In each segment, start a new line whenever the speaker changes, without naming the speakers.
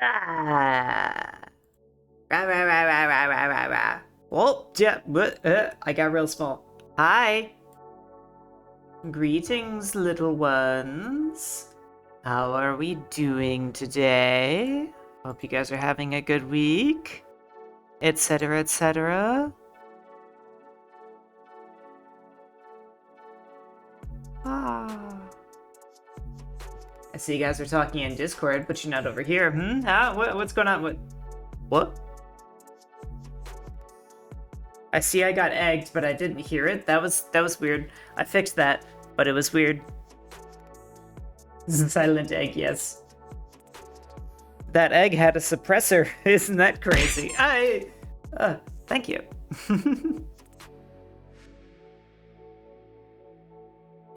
Ah. Rah, rah, rah, rah, rah, rah, rah, rah. Oh, yeah, but, I got real small. Hi. Greetings, little ones. How are we doing today? Hope you guys are having a good week, etc., etc. Ah. I see you guys are talking in Discord, but you're not over here. What's going on? What? I see I got egged, but I didn't hear it. That was weird. I fixed that, but it was weird. Silent egg, yes. That egg had a suppressor. Isn't that crazy? Thank you.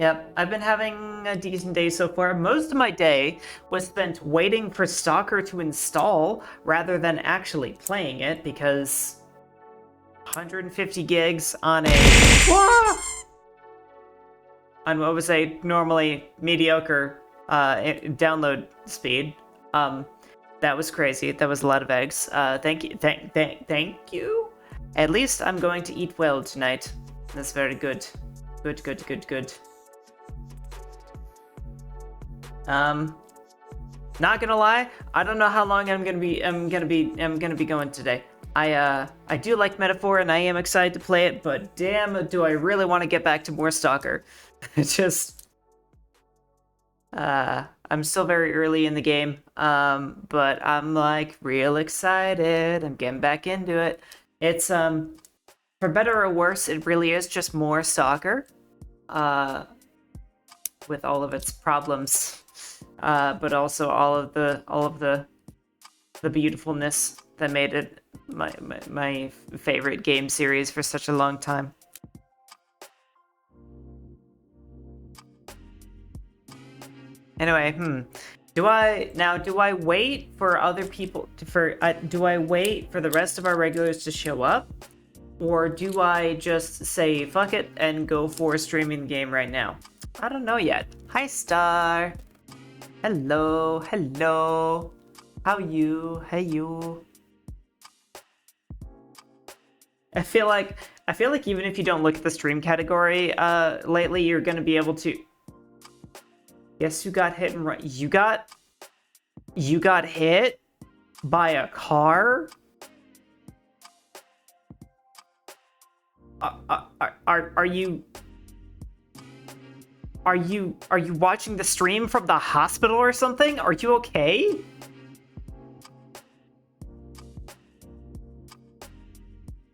Yep, I've been having a decent day so far. Most of my day was spent waiting for Stalker to install rather than actually playing it because 150 gigs on on what was a normally mediocre download speed. That was crazy. That was a lot of eggs. Thank you. At least I'm going to eat well tonight. That's very good. Good. Not gonna lie, I don't know how long I'm gonna be going today. I do like Metaphor and I am excited to play it, but damn, do I really want to get back to more Stalker. I'm still very early in the game, but I'm like real excited. I'm getting back into it. It's for better or worse, it really is just more Stalker, with all of its problems, but also all of the beautifulness that made it my favorite game series for such a long time. Anyway, do I wait for other people do I wait for the rest of our regulars to show up, or do I just say fuck it and go for streaming the game right now? I don't know yet. Hi, Star. Hello. How you? Hey, you. I feel like even if you don't look at the stream category lately, you're gonna be able to. Yes, you got hit and run. You got hit by a car? Are you watching the stream from the hospital or something? Are you okay?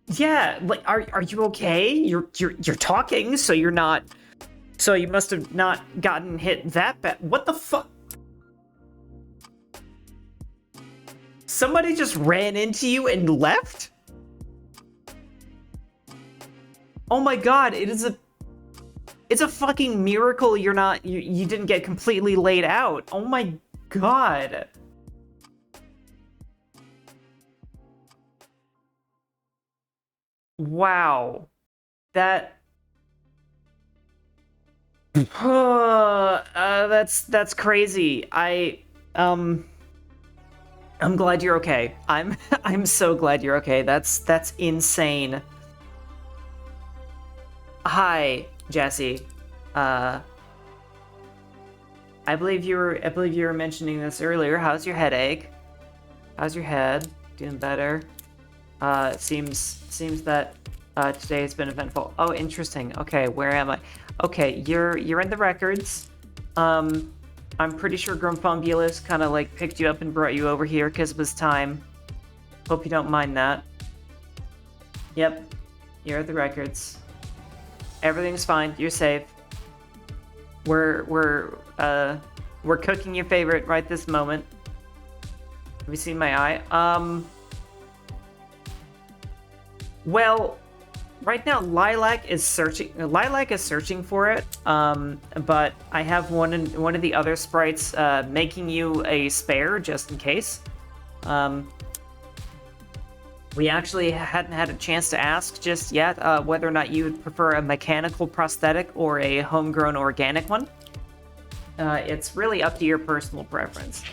Yeah, like are you okay? You're talking, so you're not. So you must have not gotten hit that bad. What the fuck? Somebody just ran into you and left? Oh my god, it's a fucking miracle you didn't get completely laid out. Oh my god. Wow. That's crazy. I'm glad you're okay. I'm so glad you're okay. That's insane. Hi, Jesse. I believe you were mentioning this earlier. How's your headache? How's your head? Doing better? It seems that today has been eventful. Oh, interesting. Okay, where am I? Okay, you're in the records. I'm pretty sure Grumphombulus kind of like picked you up and brought you over here because it was time. Hope you don't mind that. Yep, you're at the records. Everything's fine. You're safe. We're cooking your favorite right this moment. Have you seen my eye? Well, right now Lilac is searching for it. But I have one of the other sprites making you a spare just in case. We actually hadn't had a chance to ask just yet whether or not you would prefer a mechanical prosthetic or a homegrown organic one. It's really up to your personal preference.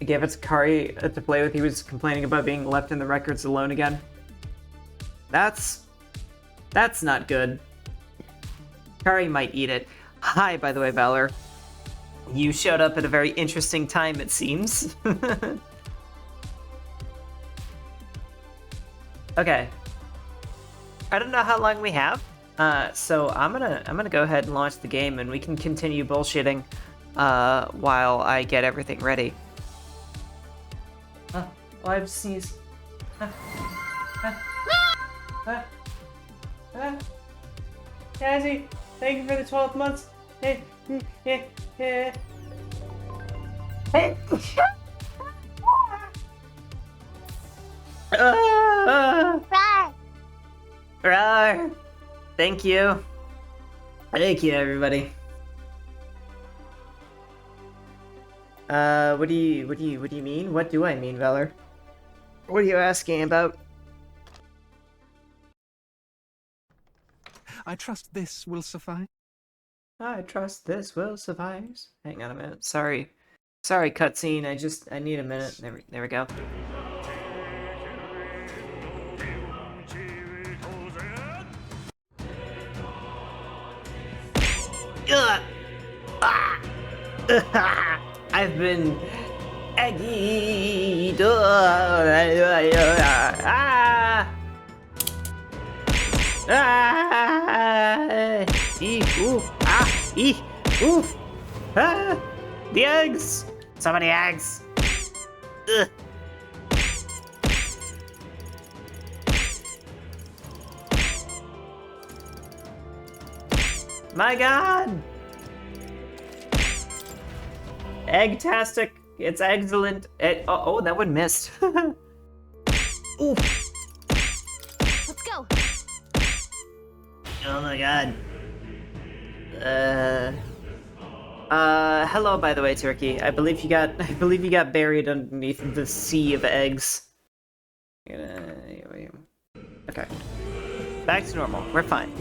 I gave it to Kari to play with. He was complaining about being left in the records alone again. That's not good. Kari might eat it. Hi, by the way, Valor. You showed up at a very interesting time, it seems. Okay. I don't know how long we have, so I'm gonna go ahead and launch the game, and we can continue bullshitting while I get everything ready. Oh, I've sneezed. Cassie, thank you for the 12 months. Rawr. Thank you. Thank you, everybody. What do you mean? What do I mean, Valor? What are you asking about?
I trust this will suffice.
I trust this will suffice. Hang on a minute. Sorry, cutscene. I need a minute. There we go. I've been eggy. The eggs! So many eggs! Ugh. My god! Egg-tastic. It's excellent. Oh, that one missed. Ooh.
Let's go.
Oh my god. Hello, by the way, Turkey. I believe you got buried underneath the sea of eggs. Okay. Back to normal. We're fine.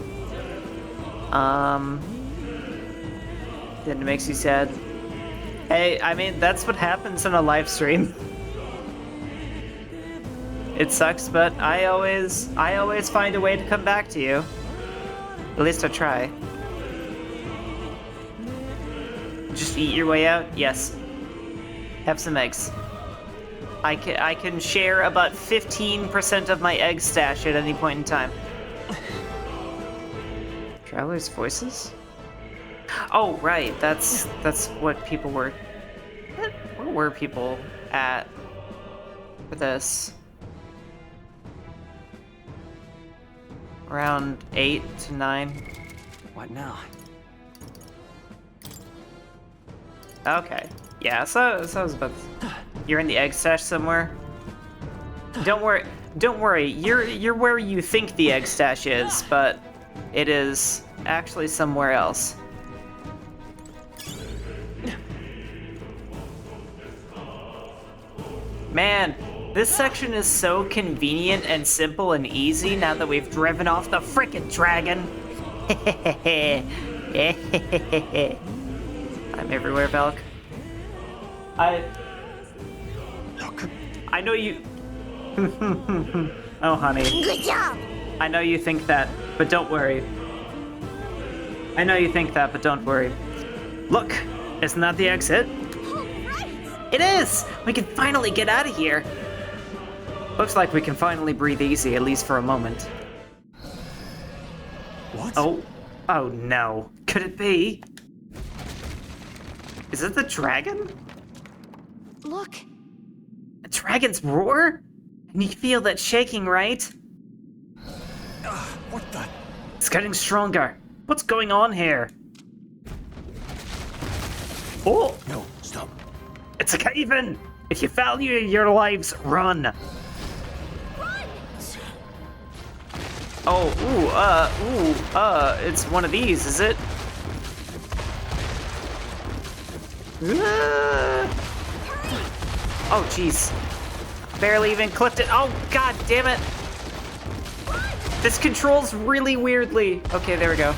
Then it makes you sad. Hey, I mean, that's what happens in a live stream. It sucks, but I always find a way to come back to you. At least I try. Just eat your way out? Yes. Have some eggs. I can share about 15% of my egg stash at any point in time. Travelers' voices? Oh, right. That's what people were... Where were people at for this? Around 8 to 9.
What now?
Okay. Yeah, so I was about to... You're in the egg stash somewhere? Don't worry. You're where you think the egg stash is, but it is actually somewhere else. Man, this section is so convenient and simple and easy now that we've driven off the frickin' dragon. I'm everywhere, Belk.
Look.
I know you... Oh, honey.
Good job.
I know you think that, but don't worry. I know you think that, but don't worry. Look, isn't that the exit? It is! We can finally get out of here! Looks like we can finally breathe easy, at least for a moment.
What?
Oh no. Could it be? Is it the dragon?
Look.
A dragon's roar? And you feel that shaking, right?
What the?
It's getting stronger. What's going on here? Oh!
No, stop.
It's a cave-in! If you value your lives, run!
Run!
It's one of these, is it? Oh, jeez. Barely even clipped it. Oh, god damn it! This controls really weirdly. Okay, there we go.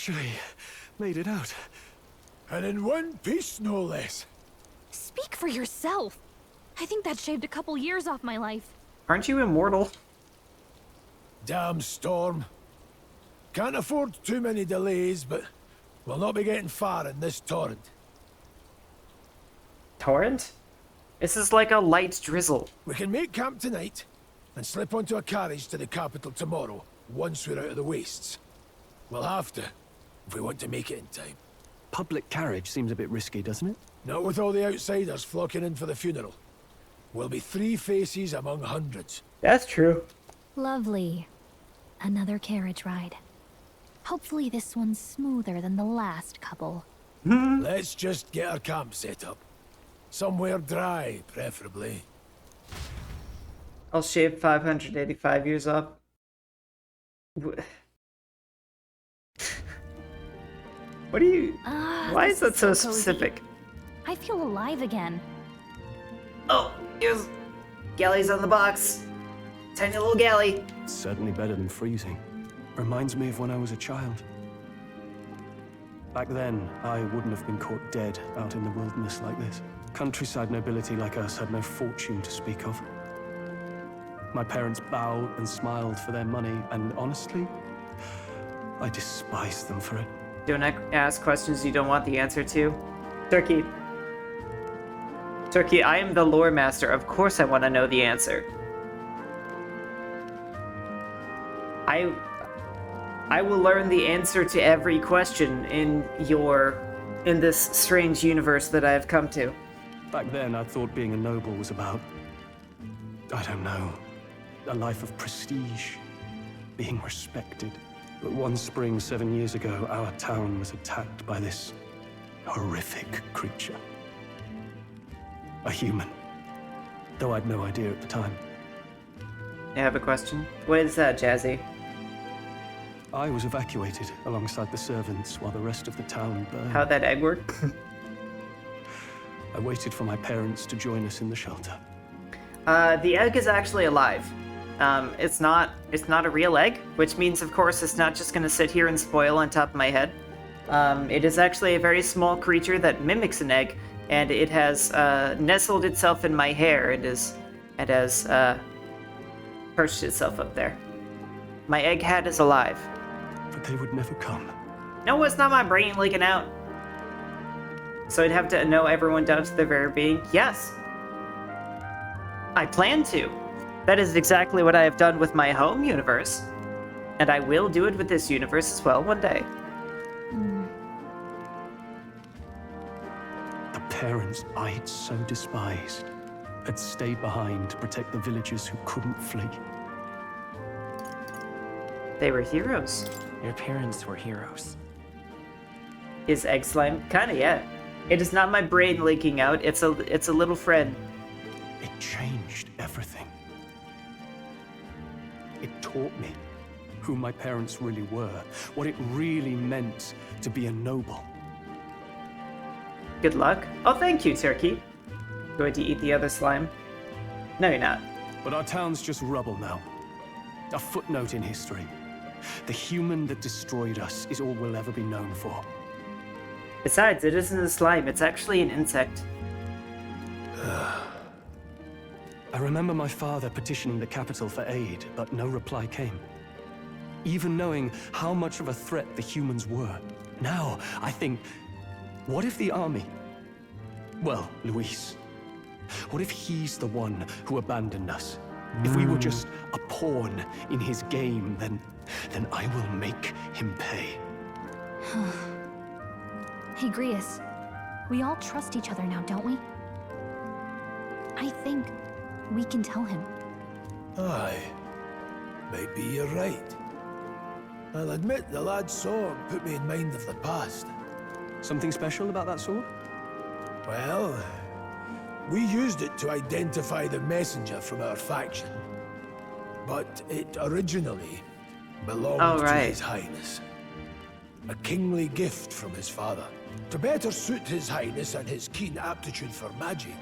actually made it out.
And in one piece, no less.
Speak for yourself. I think that shaved a couple years off my life.
Aren't you immortal?
Damn storm. Can't afford too many delays, but we'll not be getting far in this torrent.
Torrent? This is like a light drizzle.
We can make camp tonight and slip onto a carriage to the capital tomorrow, once we're out of the wastes. We'll have to, if we want to make it in time.
Public carriage seems a bit risky, doesn't it?
Not with all the outsiders flocking in for the funeral. We'll be 3 faces among hundreds.
That's true.
Lovely. Another carriage ride. Hopefully this one's smoother than the last couple.
Let's just get our camp set up. Somewhere dry, preferably.
I'll shave 585 years off. What do you... Why is that so
cozy.
specific?
I feel alive again.
Oh, here's... Galley's on the box. Tiny little galley.
Certainly better than freezing. Reminds me of when I was a child. Back then, I wouldn't have been caught dead out in the wilderness like this. Countryside nobility like us had no fortune to speak of. My parents bowed and smiled for their money, and honestly, I despised them for it.
Don't ask questions you don't want the answer to. Turkey. Turkey, I am the lore master. Of course I want to know the answer. I will learn the answer to every question in this strange universe that I have come to.
Back then, I thought being a noble was about, I don't know, a life of prestige, being respected. But one spring 7 years ago, our town was attacked by this horrific creature. A human, though I'd no idea at the time.
I have a question. What is that, Jazzy?
I was evacuated alongside the servants while the rest of the town burned.
How'd that egg work?
I waited for my parents to join us in the shelter.
The egg is actually alive. It's not a real egg, which means, of course, it's not just gonna sit here and spoil on top of my head. It is actually a very small creature that mimics an egg, and it has nestled itself in my hair. It has perched itself up there. My egg hat is alive.
But they would never come.
No, it's not my brain leaking out. So I'd have to know everyone down to their very being. Yes. I plan to. That is exactly what I have done with my home universe. And I will do it with this universe as well one day.
The parents I'd so despised had stayed behind to protect the villagers who couldn't flee.
They were heroes.
Your parents were heroes.
Is egg slime? Kinda, yeah. It is not my brain leaking out, it's a little friend.
It changed everything. It taught me who my parents really were, what it really meant to be a noble.
Good luck. Oh, thank you, Turkey. Going to eat the other slime? No, you're not.
But our town's just rubble now. A footnote in history. The human that destroyed us is all we'll ever be known for.
Besides, it isn't a slime, it's actually an insect.
I remember my father petitioning the capital for aid, but no reply came. Even knowing how much of a threat the humans were. Now, I think, what if the army? Well, Luis. What if he's the one who abandoned us? If we were just a pawn in his game, then I will make him pay.
Hey, Grius. We all trust each other now, don't we? I think we can tell him.
Aye. Maybe you're right. I'll admit the lad's song put me in mind of the past.
Something special about that sword?
Well, we used it to identify the messenger from our faction. But it originally belonged to His Highness. A kingly gift from his father. To better suit His Highness and his keen aptitude for magic,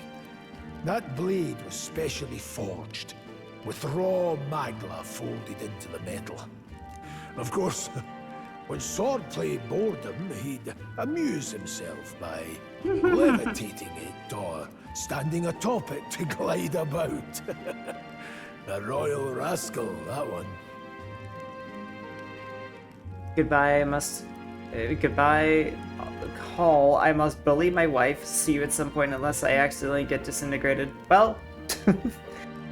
that blade was specially forged, with raw magla folded into the metal. Of course, When swordplay bored him, he'd amuse himself by levitating it or standing atop it to glide about. A royal rascal, that one.
Goodbye, I must... goodbye, Hall. I must bully my wife. See you at some point unless I accidentally get disintegrated. Well,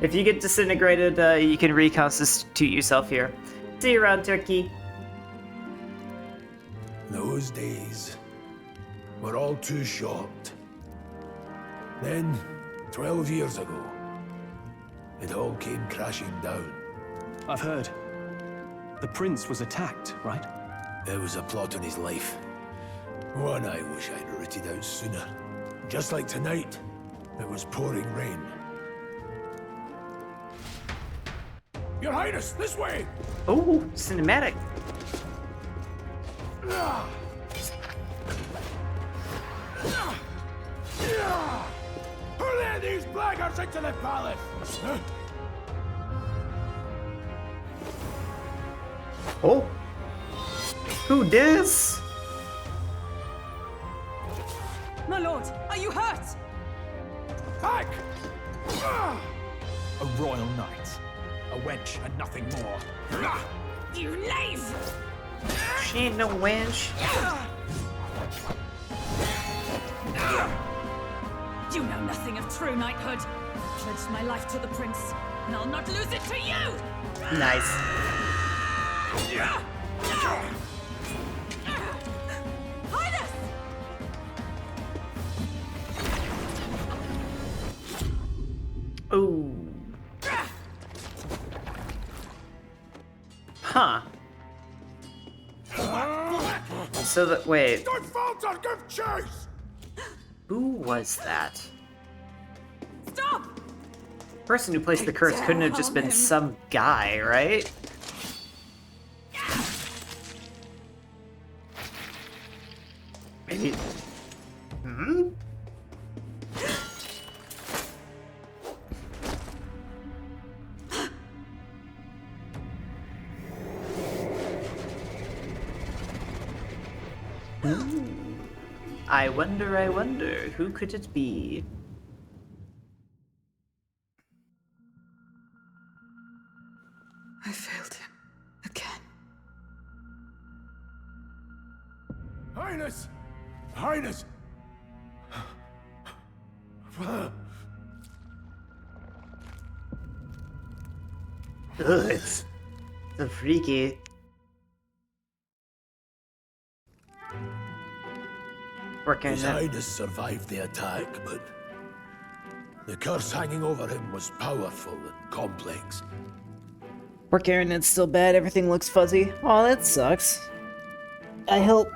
if you get disintegrated, you can reconstitute yourself here. See you around, Turkey.
Those days were all too short. Then, 12 years ago, it all came crashing down.
I've heard. The prince was attacked, right?
There was a plot on his life. One I wish I'd rooted out sooner. Just like tonight, it was pouring rain. Your Highness, this way!
Oh, cinematic.
Who let these blackguards into the palace?
Oh. Who dis?
My lord, are you hurt?
Back!
A royal knight. A wench and nothing more.
You knave!
She ain't no wench.
You know nothing of true knighthood. Pledged my life to the prince, and I'll not lose it to you!
Nice.
Highness!
Ooh. Huh. So that wait,
Don't falter, give chase!
who was that?
Stop!
Person who placed the curse couldn't have just been some guy, right? Maybe. Hmm? I wonder, who could it be?
I failed him. Again.
Highness! Highness!
Ugh, it's so freaky. Working
His
it.
Highness survived the attack, but the curse hanging over him was powerful and complex.
Work internet's still bad, everything looks fuzzy. Oh, that sucks. I hope,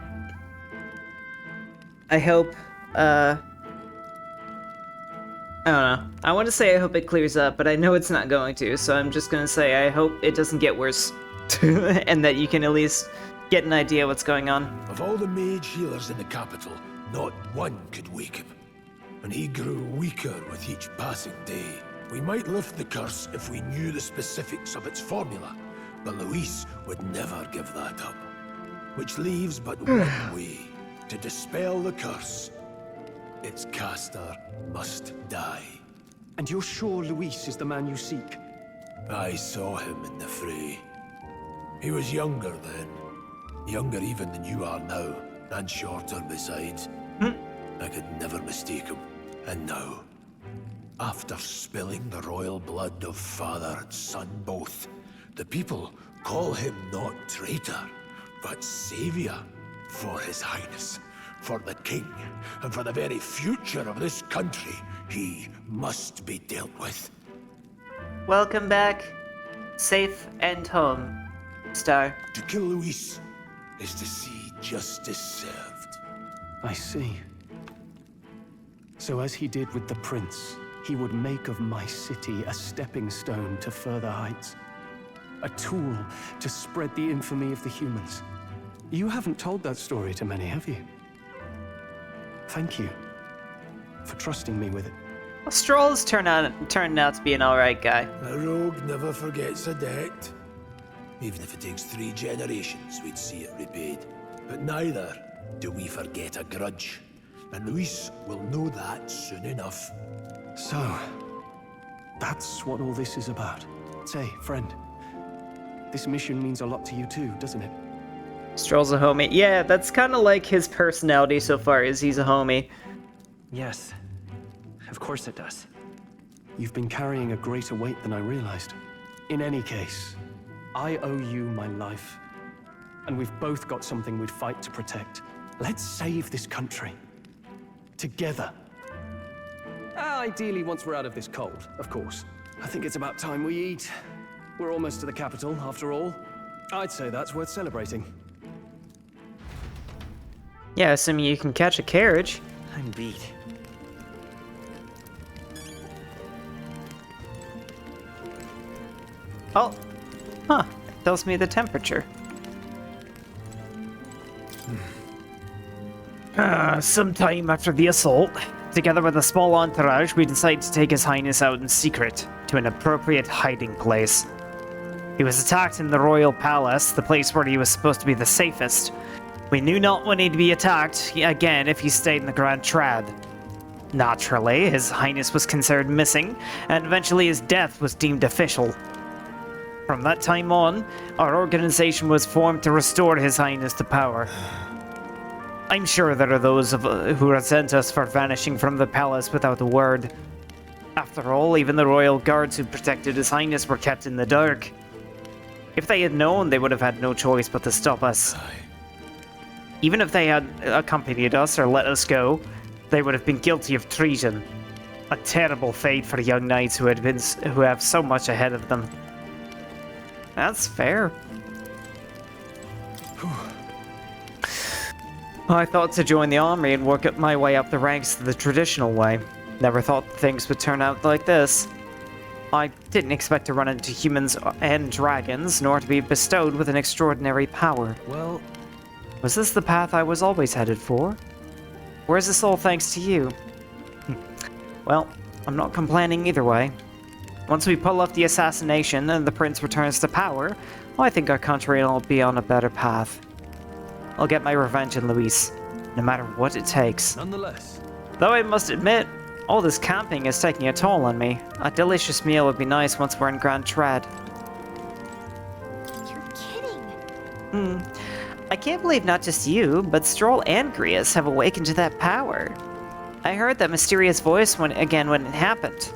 I don't know. I want to say I hope it clears up, but I know it's not going to, so I'm just gonna say I hope it doesn't get worse. And that you can at least get an idea what's going on.
Of all the mage healers in the capital, not one could wake him. And he grew weaker with each passing day. We might lift the curse if we knew the specifics of its formula, but Luis would never give that up. Which leaves but one way to dispel the curse. Its caster must die.
And you're sure Luis is the man you seek?
I saw him in the fray. He was younger then. Younger even than you are now, and shorter besides. I could never mistake him. And now, after spilling the royal blood of father and son both, the people call him not traitor, but savior for his highness, for the king, and for the very future of this country. He must be dealt with.
Welcome back, safe and home, Star.
To kill Luis is to see justice served.
I see. So as he did with the prince, he would make of my city a stepping stone to further heights. A tool to spread the infamy of the humans. You haven't told that story to many, have you? Thank you for trusting me with it.
Well, Stroll has turned out to be an alright guy.
A rogue never forgets a debt. Even if it takes 3 generations, we'd see it repaid. But neither do we forget a grudge. And Luis will know that soon enough.
So, that's what all this is about. Say, friend, this mission means a lot to you too, doesn't it?
Stroll's a homie. Yeah, that's kind of like his personality so far, is he's a homie.
Yes, of course it does. You've been carrying a greater weight than I realized. In any case, I owe you my life. And we've both got something we'd fight to protect. Let's save this country. Together. Ideally, once we're out of this cold, of course. I think it's about time we eat. We're almost to the capital, after all. I'd say that's worth celebrating.
Yeah, assuming you can catch a carriage.
I'm beat.
Oh, huh. It tells me the temperature. Sometime after the assault, together with a small entourage, we decided to take His Highness out in secret to an appropriate hiding place. He was attacked in the royal palace, the place where he was supposed to be the safest. We knew not when he'd be attacked again if he stayed in the Grand Trad. Naturally, His Highness was considered missing, and eventually his death was deemed official. From that time on, our organization was formed to restore His Highness to power. I'm sure there are those who resent us for vanishing from the palace without a word. After all, even the royal guards who protected His Highness were kept in the dark. If they had known, they would have had no choice but to stop us. Even if they had accompanied us or let us go, they would have been guilty of treason. A terrible fate for young knights who have so much ahead of them. That's fair. I thought to join the army and work my way up the ranks the traditional way. Never thought things would turn out like this. I didn't expect to run into humans and dragons, nor to be bestowed with an extraordinary power.
Well,
was this the path I was always headed for? Or is this all thanks to you? Well, I'm not complaining either way. Once we pull off the assassination and the prince returns to power, I think our country will be on a better path. I'll get my revenge on Luis, no matter what it takes.
nonetheless.
Though I must admit, all this camping is taking a toll on me. A delicious meal would be nice once we're in Grand Trad.
You're kidding.
I can't believe not just you, but Stroll and Grius have awakened to that power. I heard that mysterious voice when it happened.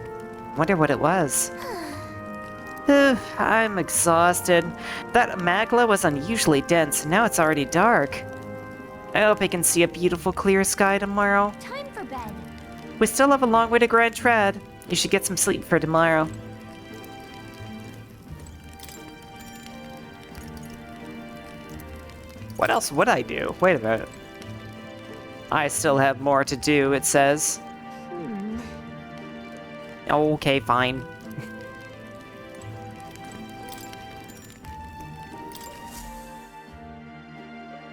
Wonder what it was. I'm exhausted. That magla was unusually dense, and now it's already dark. I hope I can see a beautiful clear sky tomorrow.
Time for bed.
We still have a long way to Grand Trad. You should get some sleep for tomorrow. What else would I do? Wait a minute. I still have more to do, it says. Okay, fine.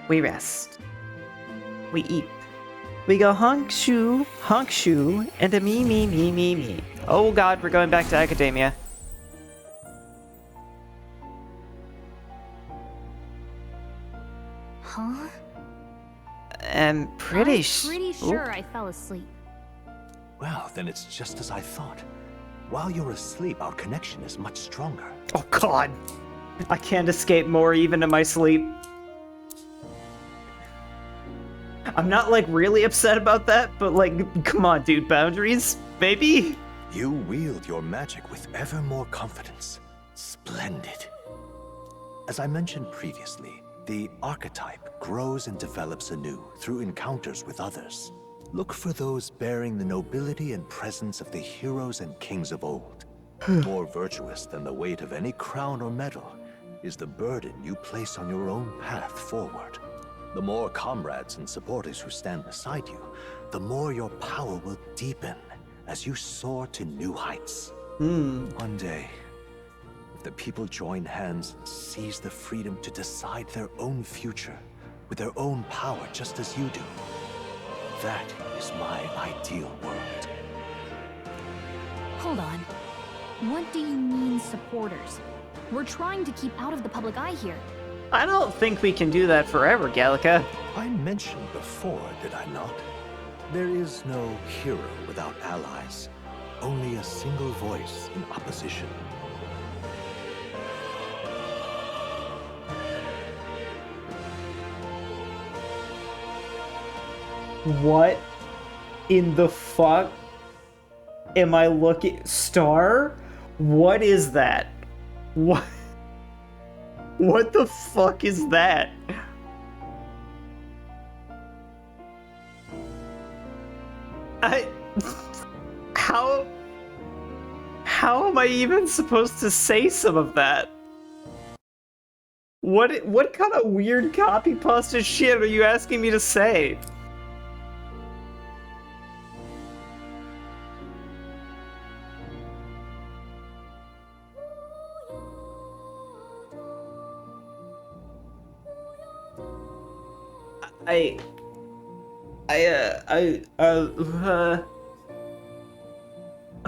We rest. We eat. We go honk shoo, and a me. Oh god, we're going back to academia.
Huh?
I'm pretty
sure I fell asleep.
Well, then it's just as I thought. While you're asleep, our connection is much stronger.
Oh god. I can't escape more even in my sleep. I'm not like really upset about that, but like, come on dude, boundaries, baby?
You wield your magic with ever more confidence. Splendid. As I mentioned previously, the archetype grows and develops anew through encounters with others. Look for those bearing the nobility and presence of the heroes and kings of old. More virtuous than the weight of any crown or medal is the burden you place on your own path forward. The more comrades and supporters who stand beside you, the more your power will deepen as you soar to new heights. One day, if the people join hands and seize the freedom to decide their own future with their own power just as you do, that is my ideal world.
Hold on. What do you mean, supporters? We're trying to keep out of the public eye here.
I don't think we can do that forever, Gallica.
I mentioned before, did I not? There is no hero without allies. Only a single voice in opposition.
What in the fuck am I looking? Star? What is that? What? What the fuck is that? How am I even supposed to say some of that? What kind of weird copy pasta shit are you asking me to say?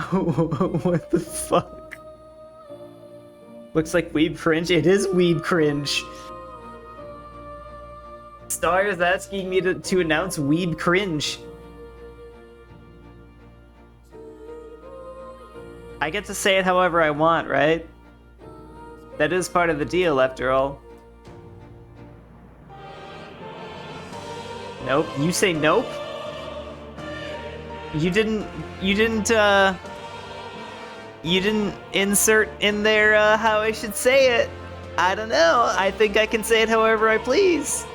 What the fuck? Looks like weeb cringe. It is weeb cringe. Star is asking me to announce weeb cringe. I get to say it however I want, right? That is part of the deal, after all. Nope. You say nope? You didn't insert in there, how I should say it. I don't know. I think I can say it however I please.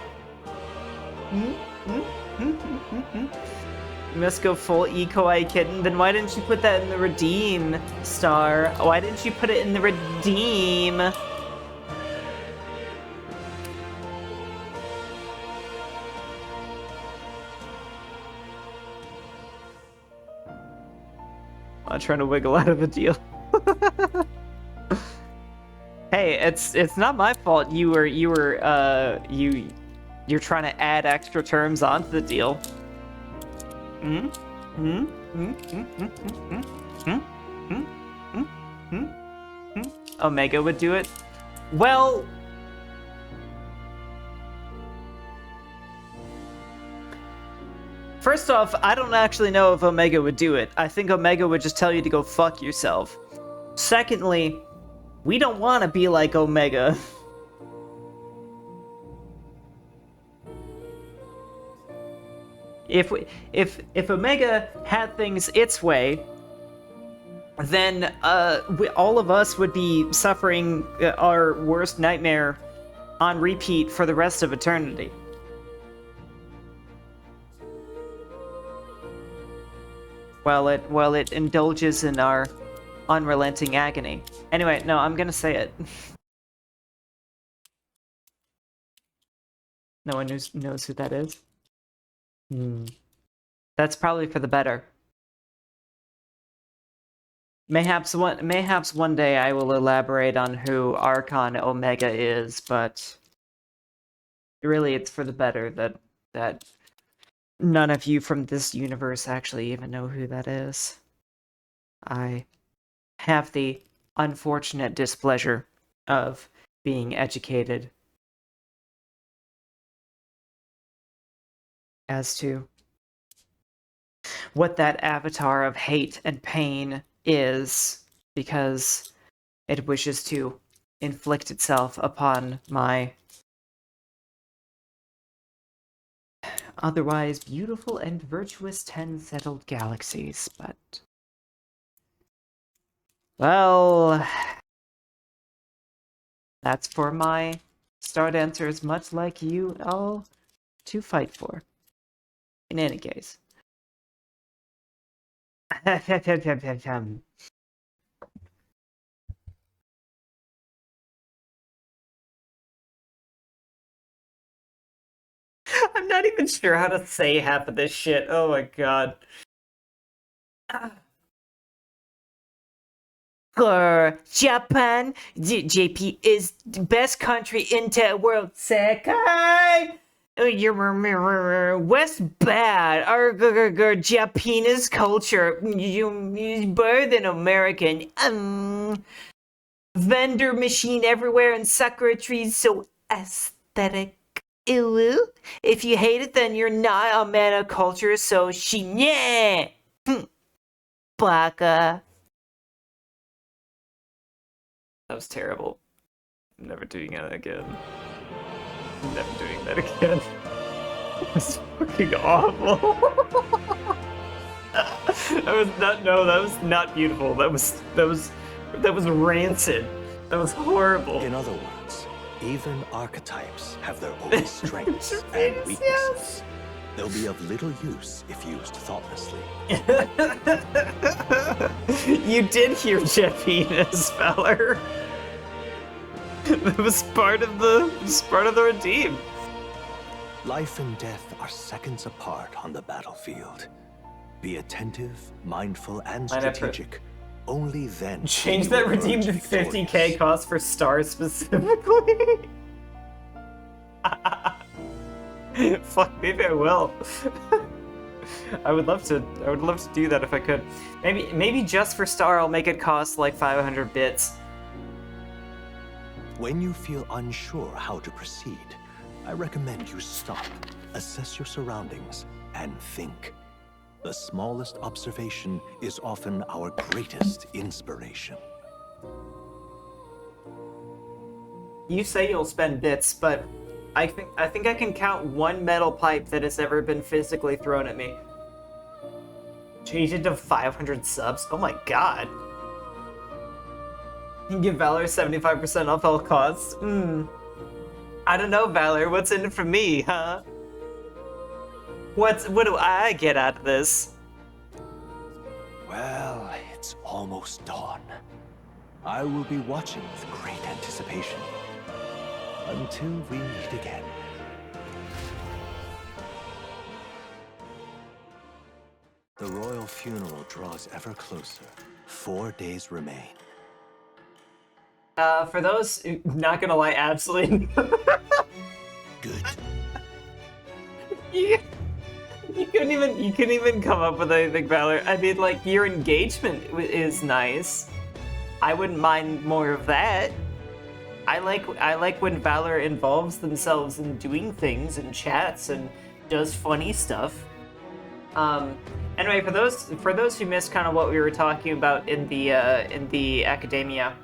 You must go full Kawaii kitten. Then why didn't you put that in the redeem, Star? Why didn't you put it in the redeem? I'm trying to wiggle out of a deal. Hey, it's not my fault. You're trying to add extra terms onto the deal. Omega would do it. Well, first off, I don't actually know if Omega would do it. I think Omega would just tell you to go fuck yourself. Secondly, we don't want to be like Omega. If Omega had things its way, then all of us would be suffering our worst nightmare on repeat for the rest of eternity. While it indulges in our unrelenting agony. Anyway, no, I'm gonna say it. No one knows who that is. That's probably for the better. Mayhaps one day I will elaborate on who Archon Omega is, but really it's for the better that none of you from this universe actually even know who that is. I have the unfortunate displeasure of being educated as to what that avatar of hate and pain is, because it wishes to inflict itself upon my otherwise beautiful and virtuous 10 settled galaxies, but... well... that's for my star dancers, much like you all, to fight for. In any case. I'm not even sure how to say half of this shit. Oh my god. For Japan, JP is the best country in the world. Sekai! West bad. Our Japanese culture. You better than American. vendor machine everywhere and sakura trees so aesthetic. Ew. If you hate it, then you're not a man of culture, so shinya. Baka. That was terrible. I'm never doing it again. I'm never doing that again. It was fucking awful. That was not beautiful. That was rancid. That was horrible.
In other words, even archetypes have their own strengths and weaknesses.
Yes.
They'll be of little use if used thoughtlessly.
You did hear Jet Venus, Valor. That was part of the redeem.
Life and death are seconds apart on the battlefield. Be attentive, mindful, and strategic. Only then.
Change that redeem to 50k cost for stars specifically. Fuck, maybe I will. I would love to do that if I could. Maybe just for star I'll make it cost like 500 bits.
When you feel unsure how to proceed, I recommend you stop, assess your surroundings, and think. The smallest observation is often our greatest inspiration.
You say you'll spend bits, but I think I can count one metal pipe that has ever been physically thrown at me. Change it to 500 subs? Oh my god. You can give Valor 75% off all costs? I don't know, Valor. What's in it for me, huh? What do I get out of this?
Well, it's almost dawn. I will be watching with great anticipation. Until we meet again. The royal funeral draws ever closer. 4 days remain.
For those, not gonna lie, absolutely.
Good.
You couldn't even come up with anything, Valor. I mean, like, your engagement is nice. I wouldn't mind more of that. I like when Valor involves themselves in doing things and chats and does funny stuff. Anyway, for those who missed kind of what we were talking about in the academia,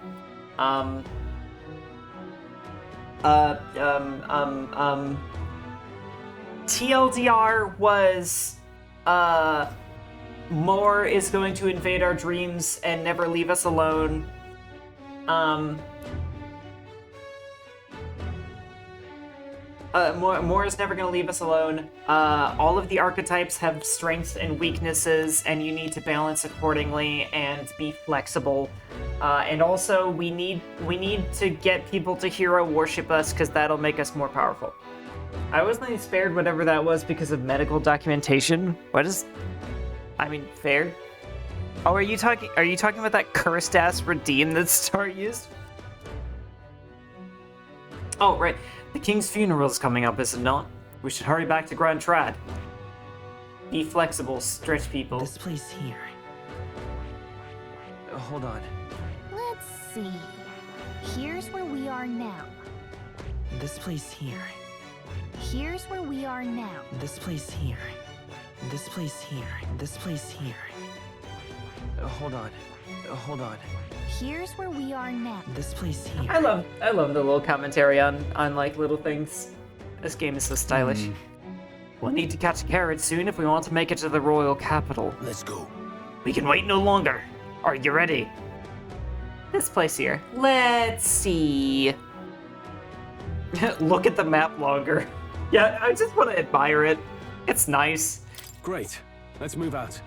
TLDR was Moore is going to invade our dreams and never leave us alone. Moore is never going to leave us alone. All of the archetypes have strengths and weaknesses, and you need to balance accordingly and be flexible. And also, we need to get people to hero worship us, because that'll make us more powerful. I wasn't spared whatever that was because of medical documentation. Fair. Oh, are you talking about that cursed ass redeem that Star used? Oh, right. The king's funeral is coming up, is it not? We should hurry back to Grand Trad. Be flexible, stretch people.
This place here. Hold on.
Let's see. Here's where we are now.
This place here.
Here's where we are now.
This place here. This place here. This place here. Hold on. Hold on.
Here's where we are now.
This place here.
I love the little commentary on like little things. This game is so stylish. We'll need to catch a carriage soon if we want to make it to the royal capital.
Let's go.
We can wait no longer. Are you ready? This place here. Let's see. Look at the map longer. Yeah, I just want to admire it. It's nice.
Great. Let's move out.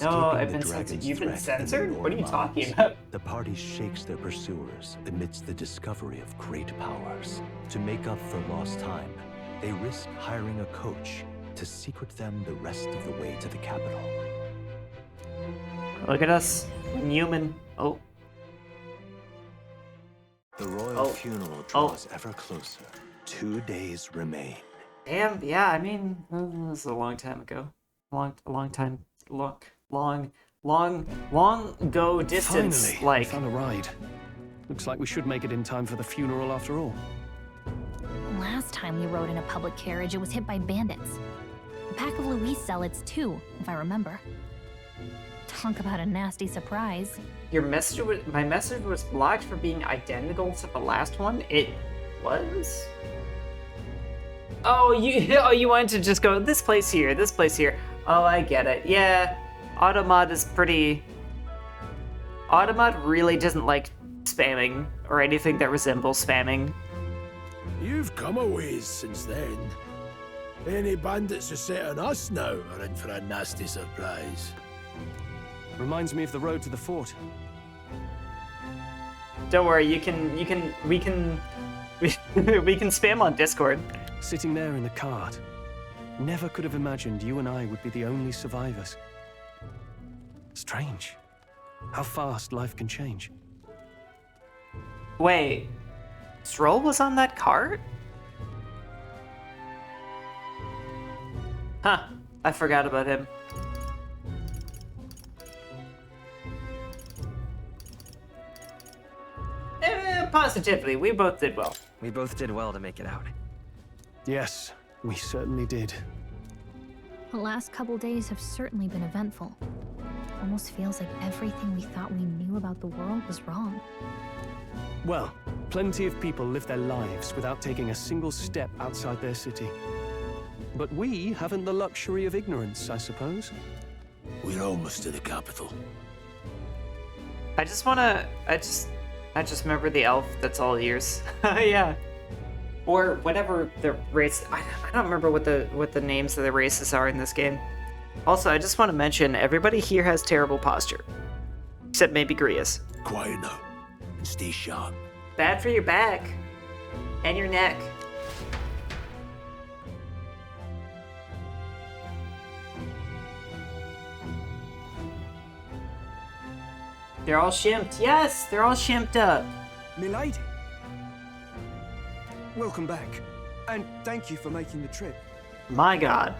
No, I've been censored. You've been censored? What are you talking about?
The party shakes their pursuers amidst the discovery of great powers. To make up for lost time, they risk hiring a coach to secret them the rest of the way to the capital.
Look at us. Human. Oh.
The royal funeral draws ever closer. 2 days remain.
Damn, yeah, I mean, this is a long time ago. Long long go distance.
Finally,
Like,
we found a ride. Looks like we should make it in time for the funeral after all.
Last time we rode in a public carriage, it was hit by bandits. A pack of Louise zealots, too, if I remember. Talk about a nasty surprise.
my message was blocked for being identical to the last one. It was. Oh, you wanted to just go this place here, this place here. Oh, I get it. Yeah, Automod is pretty. Automod really doesn't like spamming or anything that resembles spamming.
You've come a ways since then. Any bandits who set on us now are in for a nasty surprise.
Reminds me of the road to the fort.
Don't worry, we can spam on Discord.
Sitting there in the cart. Never could have imagined you and I would be the only survivors. Strange. How fast life can change.
Wait, Stroll was on that cart? Huh, I forgot about him. Positively, we both did well.
We both did well to make it out.
Yes, we certainly did.
The last couple days have certainly been eventful. Almost feels like everything we thought we knew about the world was wrong.
Well, plenty of people live their lives without taking a single step outside their city. But we haven't the luxury of ignorance, I suppose.
We're almost to the capital.
I just remember the elf that's all ears. Yeah. Or whatever the race. I don't remember what the names of the races are in this game. Also, I just want to mention everybody here has terrible posture, except maybe Grias.
Quiet now, and stay sharp.
Bad for your back and your neck. They're all shimped. Yes, they're all shimped up.
Milady. Welcome back, and thank you for making the trip.
My God.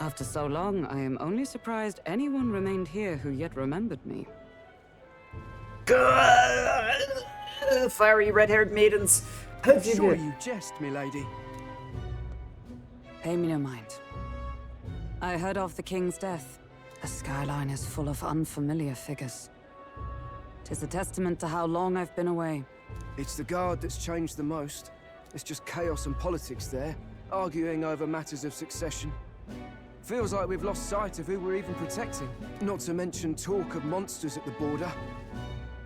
After so long, I am only surprised anyone remained here who yet remembered me.
Fiery red-haired maidens.
Sure you jest, milady.
Pay me no mind. I heard of the king's death. The skyline is full of unfamiliar figures. 'Tis a testament to how long I've been away.
It's the guard that's changed the most. It's just chaos and politics there, arguing over matters of succession. Feels like we've lost sight of who we're even protecting. Not to mention talk of monsters at the border.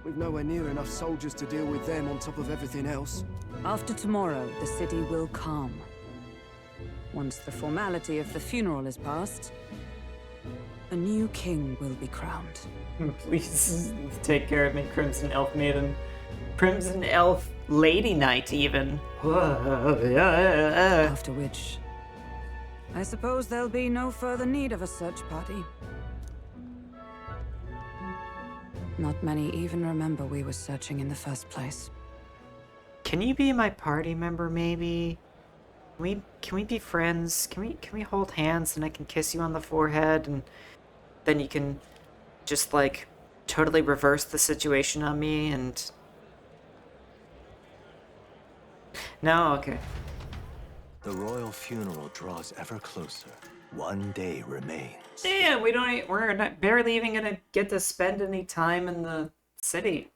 We've nowhere near enough soldiers to deal with them on top of everything else.
After tomorrow, the city will calm. Once the formality of the funeral is past, a new king will be crowned.
Please take care of me, Crimson Elf Maiden. Crimson Elf Lady Knight, even.
After which, I suppose there'll be no further need of a search party. Not many even remember we were searching in the first place.
Can you be my party member, maybe? Can we be friends? Can we hold hands and I can kiss you on the forehead and then you can just like totally reverse the situation on me and... No? Okay.
The royal funeral draws ever closer. One day remains.
Damn, we're not barely even gonna get to spend any time in the city.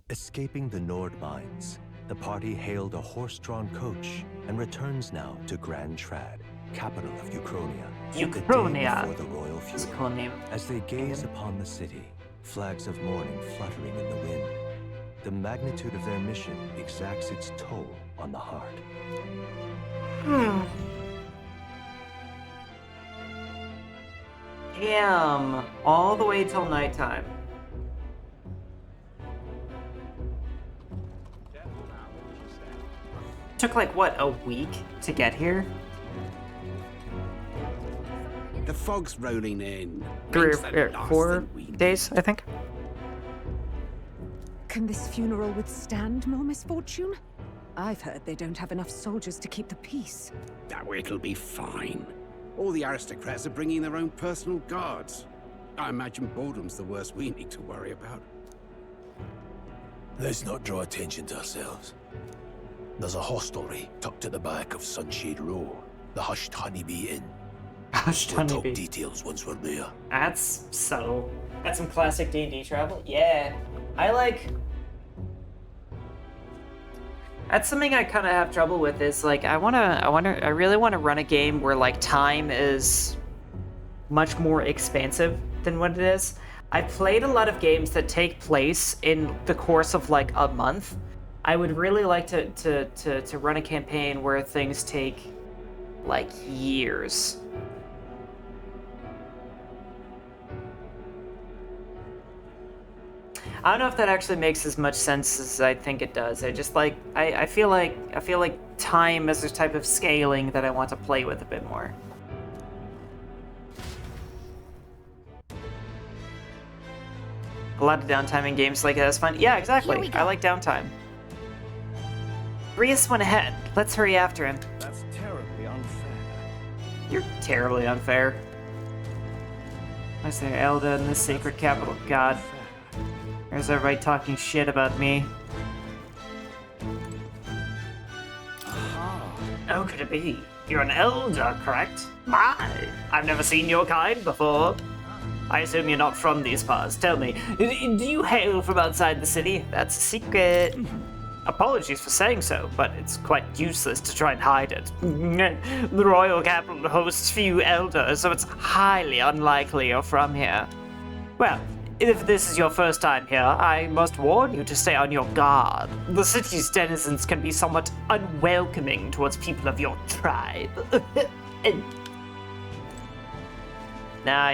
Escaping the Nord mines, the party hailed a horse-drawn coach and returns now to Grand Trad, capital of Ukrainia.
Ukrainia.
The day before the royal
It's a
funeral.
cool name.
As they gaze upon the city, flags of mourning fluttering in the wind, the magnitude of their mission exacts its toll on the heart.
Damn, all the way till nighttime. Took like what, a week to get here?
The fog's rolling in.
4 days, I think.
Can this funeral withstand more misfortune? I've heard they don't have enough soldiers to keep the peace.
Oh, it'll be fine. All the aristocrats are bringing their own personal guards. I imagine boredom's the worst we need to worry about.
Let's not draw attention to ourselves. There's a hostelry tucked at the back of Sunshade Row, the Hushed Honeybee Inn.
Hushed
We'll talk
Honeybee.
details once we're there.
That's subtle. That's some classic D&D travel. Yeah, I like. That's something I kind of have trouble with. Is like I really want to run a game where like time is much more expansive than what it is. I've played a lot of games that take place in the course of like a month. I would really like to run a campaign where things take like years. I don't know if that actually makes as much sense as I think it does. I just like I feel like time is a type of scaling that I want to play with a bit more. A lot of downtime in games like that is fun. Yeah, exactly. I like downtime. Rias went ahead. Let's hurry after him.
That's terribly unfair.
You're terribly unfair. I say Elda in the sacred capital. God. There's everybody talking shit about me. How could it be? You're an elder, correct? My, I've never seen your kind before. I assume you're not from these parts. Tell me, do you hail from outside the city? That's a secret. Apologies for saying so, but it's quite useless to try and hide it. The royal capital hosts few elders, so it's highly unlikely you're from here. Well, if this is your first time here, I must warn you to stay on your guard. The city's denizens can be somewhat unwelcoming towards people of your tribe. Nah,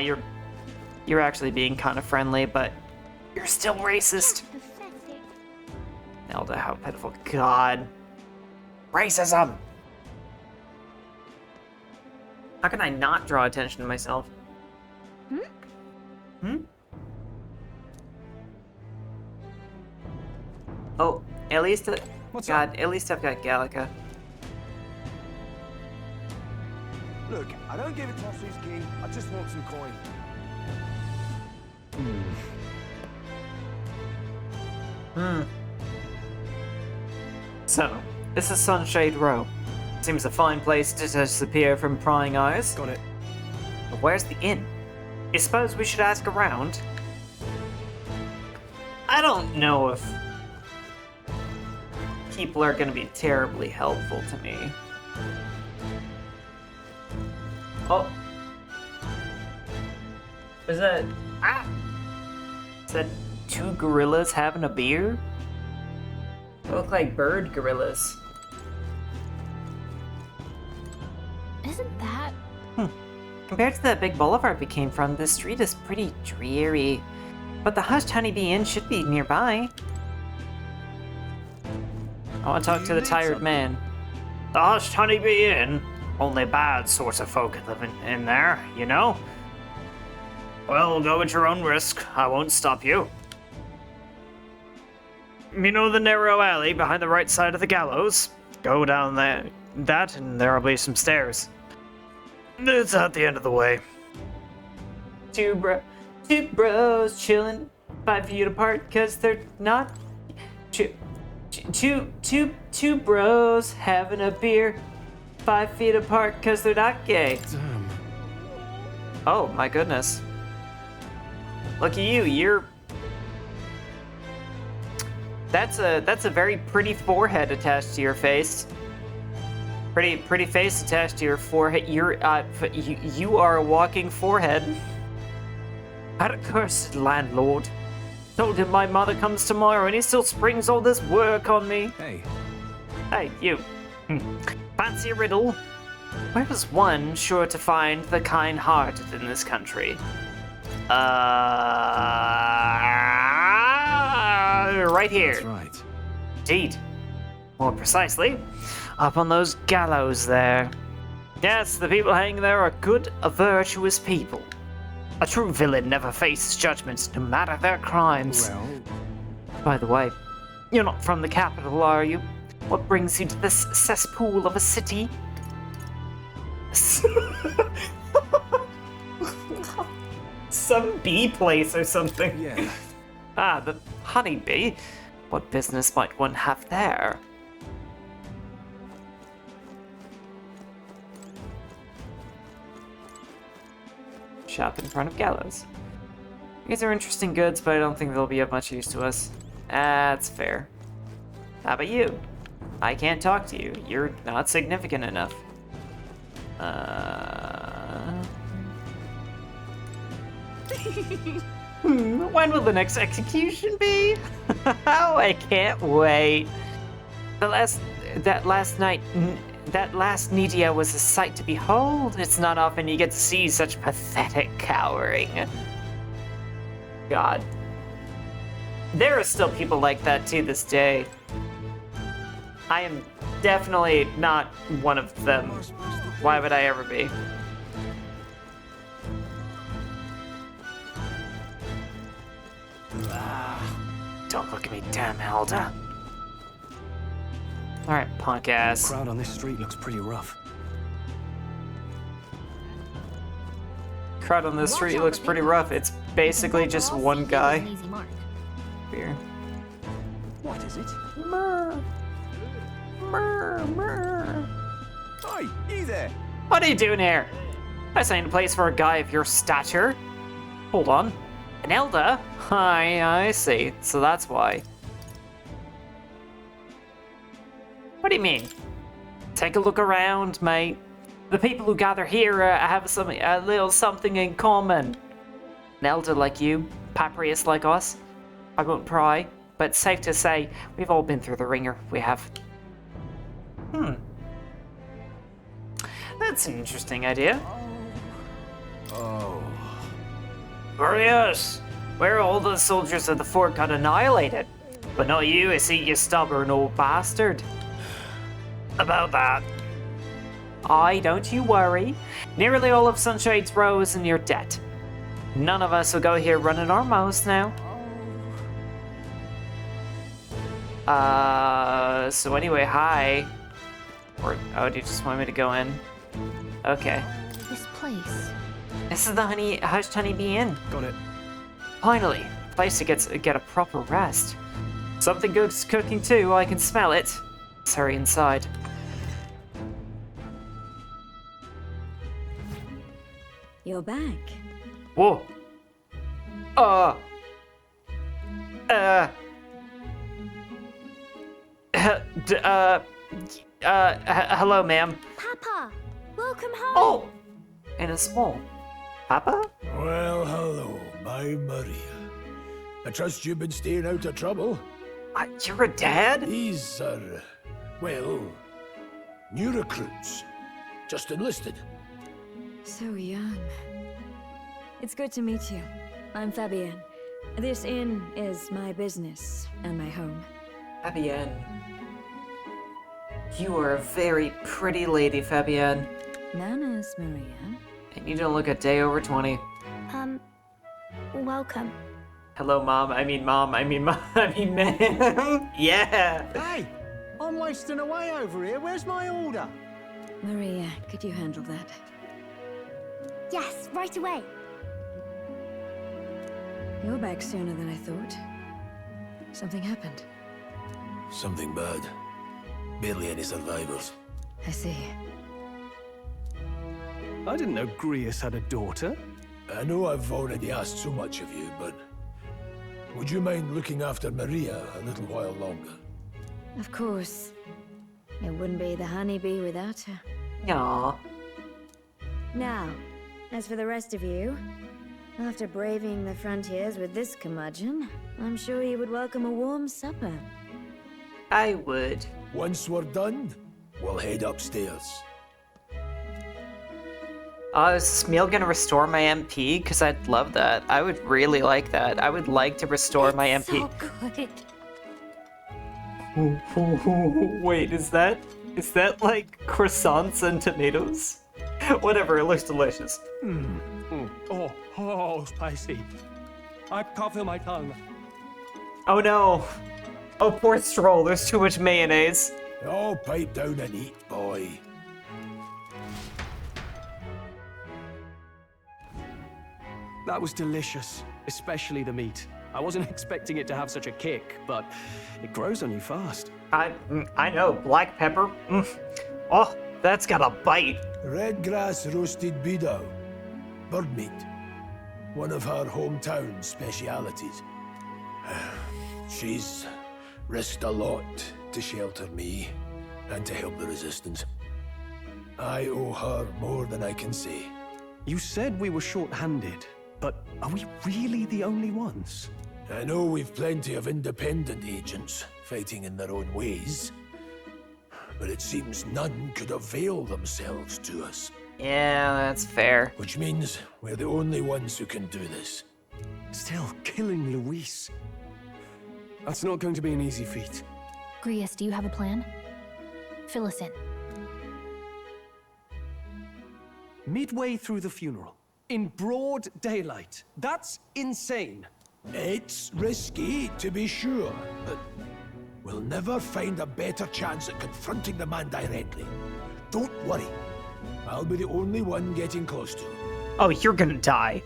you're actually being kind of friendly, but you're still racist. Elda, how pitiful. God. Racism! How can I not draw attention to myself? Hmm? Oh, at least, at least I've got Gallica.
Look, I don't give a toss who's king. I just want some coin.
So, this is Sunshade Row. Seems a fine place to disappear from prying eyes.
Got it.
But where's the inn? I suppose we should ask around. I don't know if people are gonna be terribly helpful to me. Oh. Is that... Is that two gorillas having a beer? They look like bird gorillas.
Isn't that...
Compared to that big boulevard we came from, this street is pretty dreary. But the Hushed Honeybee Inn should be nearby. I want to talk to the tired man. The Hushed Honeybee Inn? Only bad sorts of folk live in there, you know? Well, go at your own risk. I won't stop you. You know the narrow alley behind the right side of the gallows? Go down there, and there'll be some stairs. It's at the end of the way. Two bros chilling 5 feet apart because they're not. Two bros having a beer 5 feet apart because they're not gay.
Damn.
Oh my goodness. Look at you, you're... That's a very pretty forehead attached to your face. Pretty face attached to your forehead. You are a walking forehead. Had a cursed landlord. Told him my mother comes tomorrow and he still springs all this work on me.
Hey.
Hey, you. Fancy a riddle? Where is one sure to find the kind-hearted in this country? Right here.
That's right.
Indeed. More precisely, up on those gallows there. Yes, the people hanging there are good, virtuous people. A true villain never faces judgment, no matter their crimes.
Well...
By the way, you're not from the capital, are you? What brings you to this cesspool of a city? some bee place or something.
Yeah.
Ah, the honeybee. What business might one have there? Shop in front of gallows. These are interesting goods, but I don't think they'll be of much use to us. That's fair. How about you? I can't talk to you. You're not significant enough. When will the next execution be? Oh, I can't wait. That last Nidia was a sight to behold. It's not often you get to see such pathetic cowering. God. There are still people like that to this day. I am definitely not one of them. Why would I ever be? Don't look at me, damn Elda. Alright, punk ass.
The crowd on this street looks pretty rough.
Crowd on this street looks pretty rough. It's basically just one guy. Here.
What is it?
Murr. Murr, murr.
Hey, you there?
What are you doing here? This ain't a place for a guy of your stature. Hold on. An elder? I see. So that's why. What do you mean? Take a look around, mate. The people who gather here have a little something in common. An elder like you, Paprius like us. I won't pry, but it's safe to say we've all been through the ringer. We have. That's an interesting idea.
Oh.
Curious. Where all the soldiers of the fort got annihilated. But not you, I see, you stubborn old bastard. About that. Aye, don't you worry. Nearly all of Sunshade's Row is in your debt. None of us will go here running our mouths now. So anyway, hi. Or, oh, do you just want me to go in? Okay.
This place.
This is the Hushed Honeybee Inn.
Got it.
Finally, a place to get a proper rest. Something good's cooking too, I can smell it. Let's hurry inside.
You're back.
Whoa. Hello, ma'am.
Papa, welcome home.
Oh! And a small. Papa?
Well, hello, my Maria. I trust you've been staying out of trouble.
You're a dad?
These are, well, new recruits. Just enlisted.
So young. It's good to meet you. I'm Fabienne. This inn is my business and my home.
Fabienne. You are a very pretty lady, Fabienne.
Manners, Maria.
And you don't look a day over 20.
Welcome.
Hello, Mom. I mean, ma'am. Yeah.
Hey, I'm wasting away over here. Where's my order?
Maria, could you handle that?
Yes, right away.
You're back sooner than I thought. Something happened.
Something bad. Barely any survivors.
I see.
I didn't know Grius had a daughter.
I know I've already asked so much of you, but would you mind looking after Maria a little while longer?
Of course. It wouldn't be the honeybee without her.
Aww.
Now, as for the rest of you, after braving the frontiers with this curmudgeon, I'm sure you would welcome a warm supper.
I would.
Once we're done, we'll head upstairs.
Is this meal gonna restore my MP? Because I'd love that. I would really like that. I would like to restore my MP.
So good.
Wait, is that like croissants and tomatoes? Whatever, it looks delicious.
Oh, spicy. I can't feel my tongue.
Oh no. Oh, poor Stroll, there's too much mayonnaise.
Oh, pipe down and eat, boy.
That was delicious, especially the meat. I wasn't expecting it to have such a kick, but it grows on you fast.
I know, black pepper. Oh, that's got a bite.
Red grass roasted beedou. Bird meat. One of her hometown specialities. She's risked a lot to shelter me and to help the resistance. I owe her more than I can say.
You said we were short-handed, but are we really the only ones?
I know we've plenty of independent agents fighting in their own ways, but it seems none could avail themselves to us.
Yeah, that's fair.
Which means we're the only ones who can do this.
Still, killing Luis. That's not going to be an easy feat.
Grius, do you have a plan? Fill us in.
Midway through the funeral, in broad daylight. That's insane.
It's risky, to be sure, but we'll never find a better chance at confronting the man directly. Don't worry. I'll be the only one getting close to him.
Oh, you're gonna die.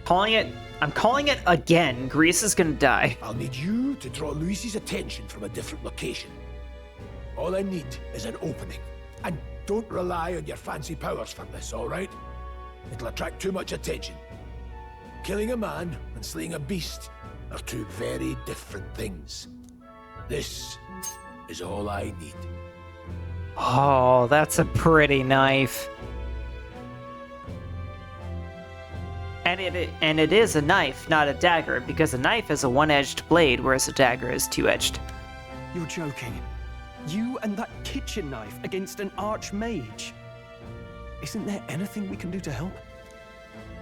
I'm calling it again. Grease is gonna die.
I'll need you to draw Luis's attention from a different location. All I need is an opening. And don't rely on your fancy powers for this, all right? It'll attract too much attention. Killing a man and slaying a beast are two very different things. This is all I need.
Oh, that's a pretty knife. And it is a knife, not a dagger, because a knife is a one-edged blade, whereas a dagger is two-edged.
You're joking. You and that kitchen knife against an archmage. Isn't there anything we can do to help?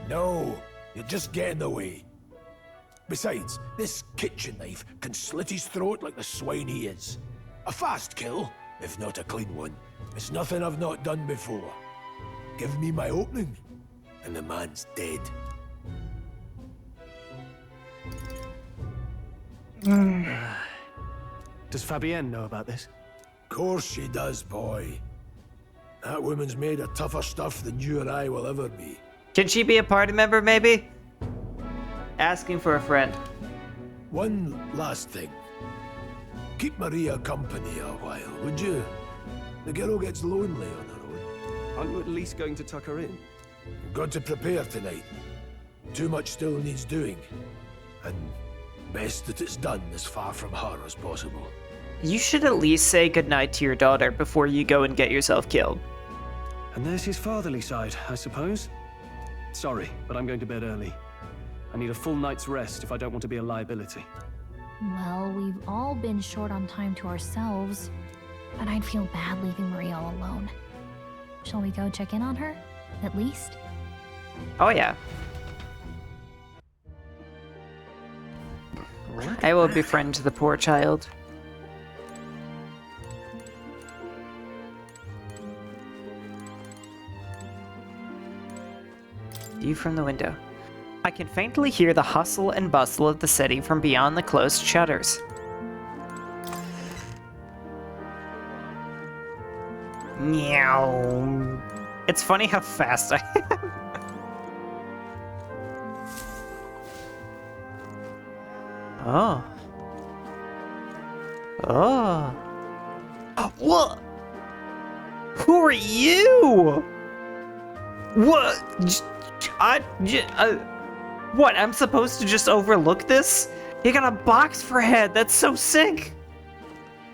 No, you'll just get in the way. Besides, this kitchen knife can slit his throat like the swine he is. A fast kill, if not a clean one. It's nothing I've not done before. Give me my opening, and the man's dead.
Does Fabienne know about this?
Of course she does, boy. That woman's made of tougher stuff than you or I will ever be.
Can she be a party member, maybe? Asking for a friend.
One last thing. Keep Maria company a while, would you? The girl gets lonely on her own.
Aren't you at least going to tuck her in?
You've got to prepare tonight. Too much still needs doing. And best that it's done as far from her as possible.
You should at least say goodnight to your daughter before you go and get yourself killed.
And there's his fatherly side, I suppose. Sorry, but I'm going to bed early. I need a full night's rest if I don't want to be a liability.
Well, we've all been short on time to ourselves, but I'd feel bad leaving Marie all alone. Shall we go check in on her, at least?
Oh yeah. I will befriend the poor child. View from the window. I can faintly hear the hustle and bustle of the city from beyond the closed shutters. Meow. It's funny how fast I am. Oh. Oh. What? Who are you? What? What? I'm supposed to just overlook this? You got a box for a head. That's so sick.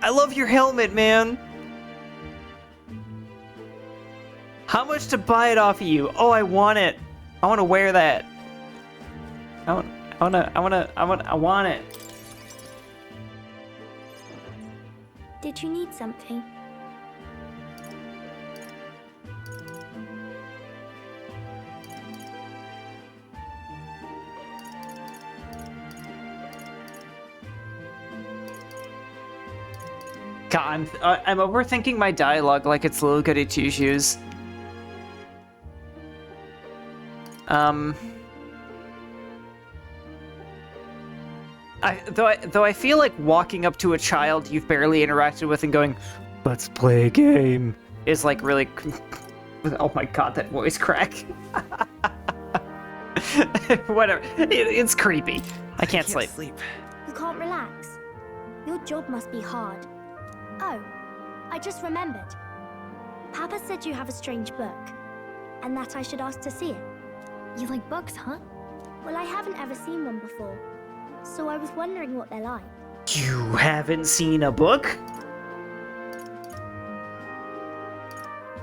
I love your helmet, man. How much to buy it off of you? Oh, I want it. I want to wear that. I want it.
Did you need something?
God, I'm overthinking my dialogue like it's Little Goody Two Shoes. Though I feel like walking up to a child you've barely interacted with and going, "Let's play a game," is like really. Oh my god, that voice crack. Whatever. It's creepy. I can't sleep.
You can't relax. Your job must be hard. Oh, I just remembered. Papa said you have a strange book, and that I should ask to see it.
You like books, huh?
Well, I haven't ever seen one before, so I was wondering what they're like.
You haven't seen a book?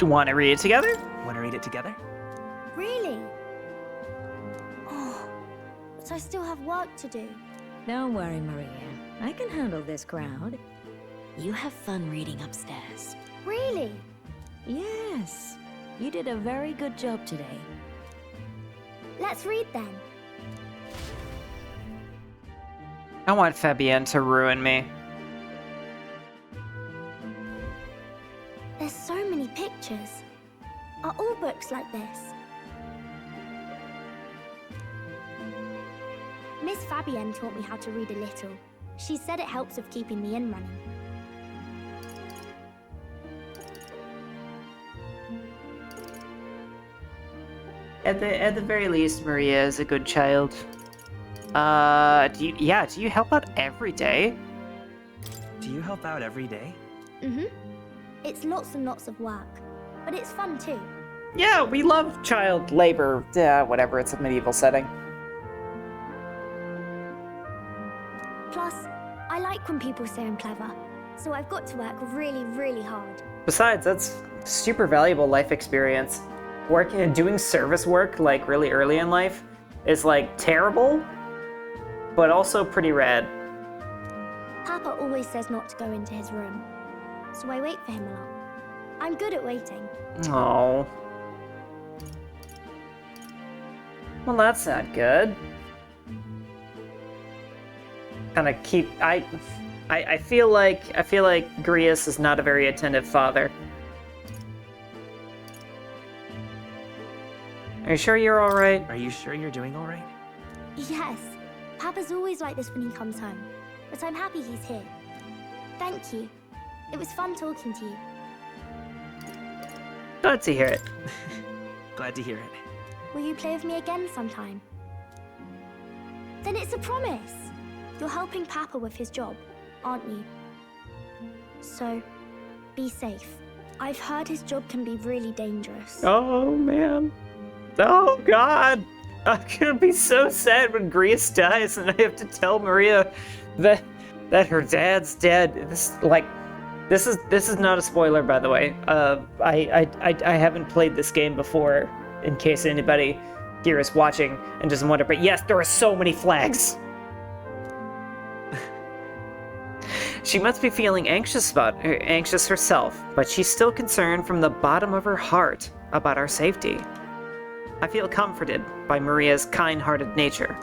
Want to read it together?
Want to read it together?
Really? Oh, but I still have work to do.
Don't worry, Maria. I can handle this crowd. You have fun reading upstairs.
Really?
Yes. You did a very good job today.
Let's read then.
I want Fabienne to ruin me.
There's so many pictures. Are all books like this? Miss Fabienne taught me how to read a little. She said it helps with keeping me in running.
At the very least, Maria is a good child. Do you help out every day?
Do you help out every day?
Mm-hmm. It's lots and lots of work, but it's fun too.
Yeah, we love child labor. Whatever, it's a medieval setting.
Plus, I like when people say I'm clever, so I've got to work really, really hard.
Besides, that's super valuable life experience. Working and doing service work, like, really early in life is, like, terrible, but also pretty rad.
Papa always says not to go into his room, so I wait for him a lot. I'm good at waiting.
Oh. Well, that's not good. Kind of keep... I feel like Grius is not a very attentive father. Are you sure you're alright?
Are you sure you're doing alright?
Yes. Papa's always like this when he comes home, but I'm happy he's here. Thank you. It was fun talking to you.
Glad to hear it.
Glad to hear it.
Will you play with me again sometime? Then it's a promise. You're helping Papa with his job, aren't you? So, be safe. I've heard his job can be really dangerous.
Oh, man. Oh, God. I'm gonna be so sad when Grius dies and I have to tell Maria that her dad's dead. This is not a spoiler, by the way. I haven't played this game before, in case anybody here is watching and doesn't wonder. But yes, there are so many flags. She must be feeling anxious herself, but she's still concerned from the bottom of her heart about our safety. I feel comforted by Maria's kind-hearted nature.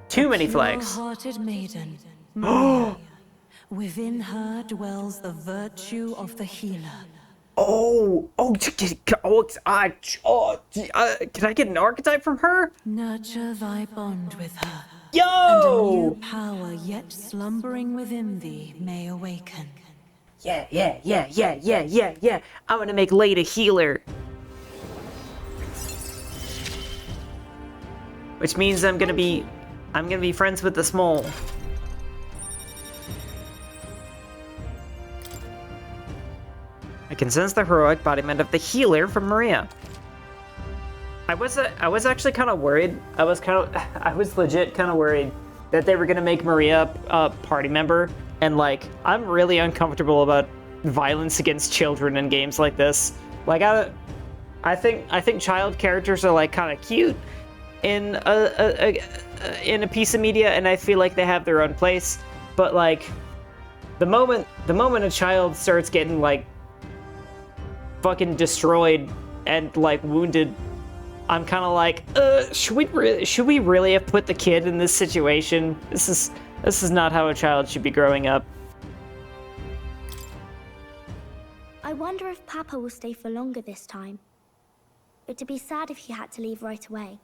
Too many flags.
Pure-hearted maiden, Maria. Within her dwells the virtue of the healer.
Can I get an archetype from her?
Nurture thy bond with her.
Yo!
And a new power yet slumbering within thee may awaken.
Yeah. I'm gonna make Lade a healer. Which means I'm gonna be friends with the Smole. I can sense the heroic embodiment of the healer from Maria. I was actually kind of worried. I was legit kind of worried that they were gonna make Maria a party member, and like I'm really uncomfortable about violence against children in games like this. Like I think child characters are like kind of cute in a piece of media, and I feel like they have their own place. But like the moment a child starts getting like fucking destroyed and like wounded, I'm kind of like, should we really have put the kid in this situation? This is not how a child should be growing up.
I wonder if Papa will stay for longer this time. It'd be sad if he had to leave right away.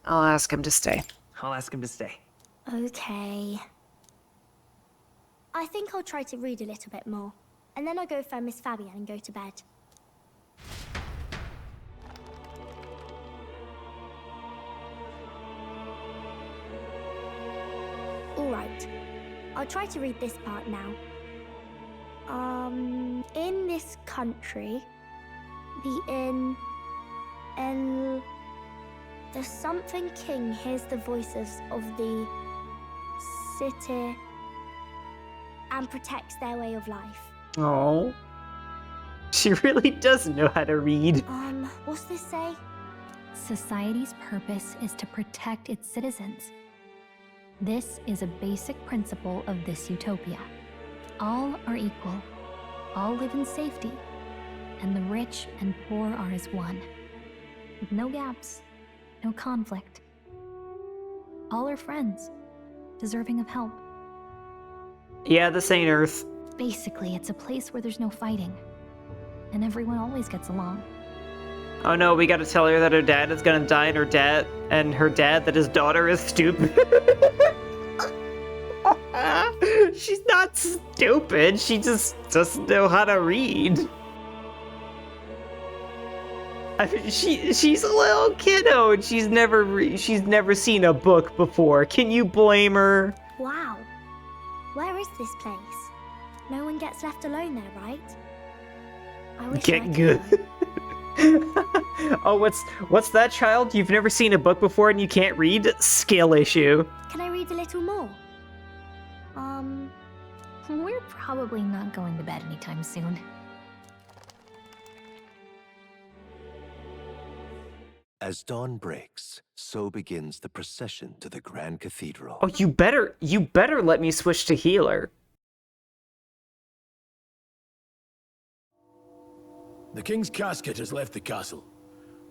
I'll ask him to stay.
I'll ask him to stay.
Okay. I think I'll try to read a little bit more. and then I'll go find Miss Fabian and go to bed. Alright, I'll try to read this part now. In this country, the something king hears the voices of the city and protects their way of life.
Oh. She really does know how to read.
What's this say?
Society's purpose is to protect its citizens. This is a basic principle of this utopia. All are equal, all live in safety, and the rich and poor are as one, with no gaps, no conflict. All are friends, deserving of help.
Yeah, this ain't Earth.
Basically, it's a place where there's no fighting, and everyone always gets along.
Oh no, we gotta tell her that her dad is gonna die and her dad that his daughter is stupid. She's not stupid, she just doesn't know how to read. I mean, she's a little kiddo and she's never seen a book before. Can you blame her?
Wow. Where is this place? No one gets left alone there, right? I wish I
Get
could.
good. Oh, what's that, child? You've never seen a book before and you can't read? Skill issue.
Can I read a little more?
We're probably not going to bed anytime soon.
As dawn breaks, so begins the procession to the Grand Cathedral.
Oh, you better let me switch to healer.
The king's casket has left the castle.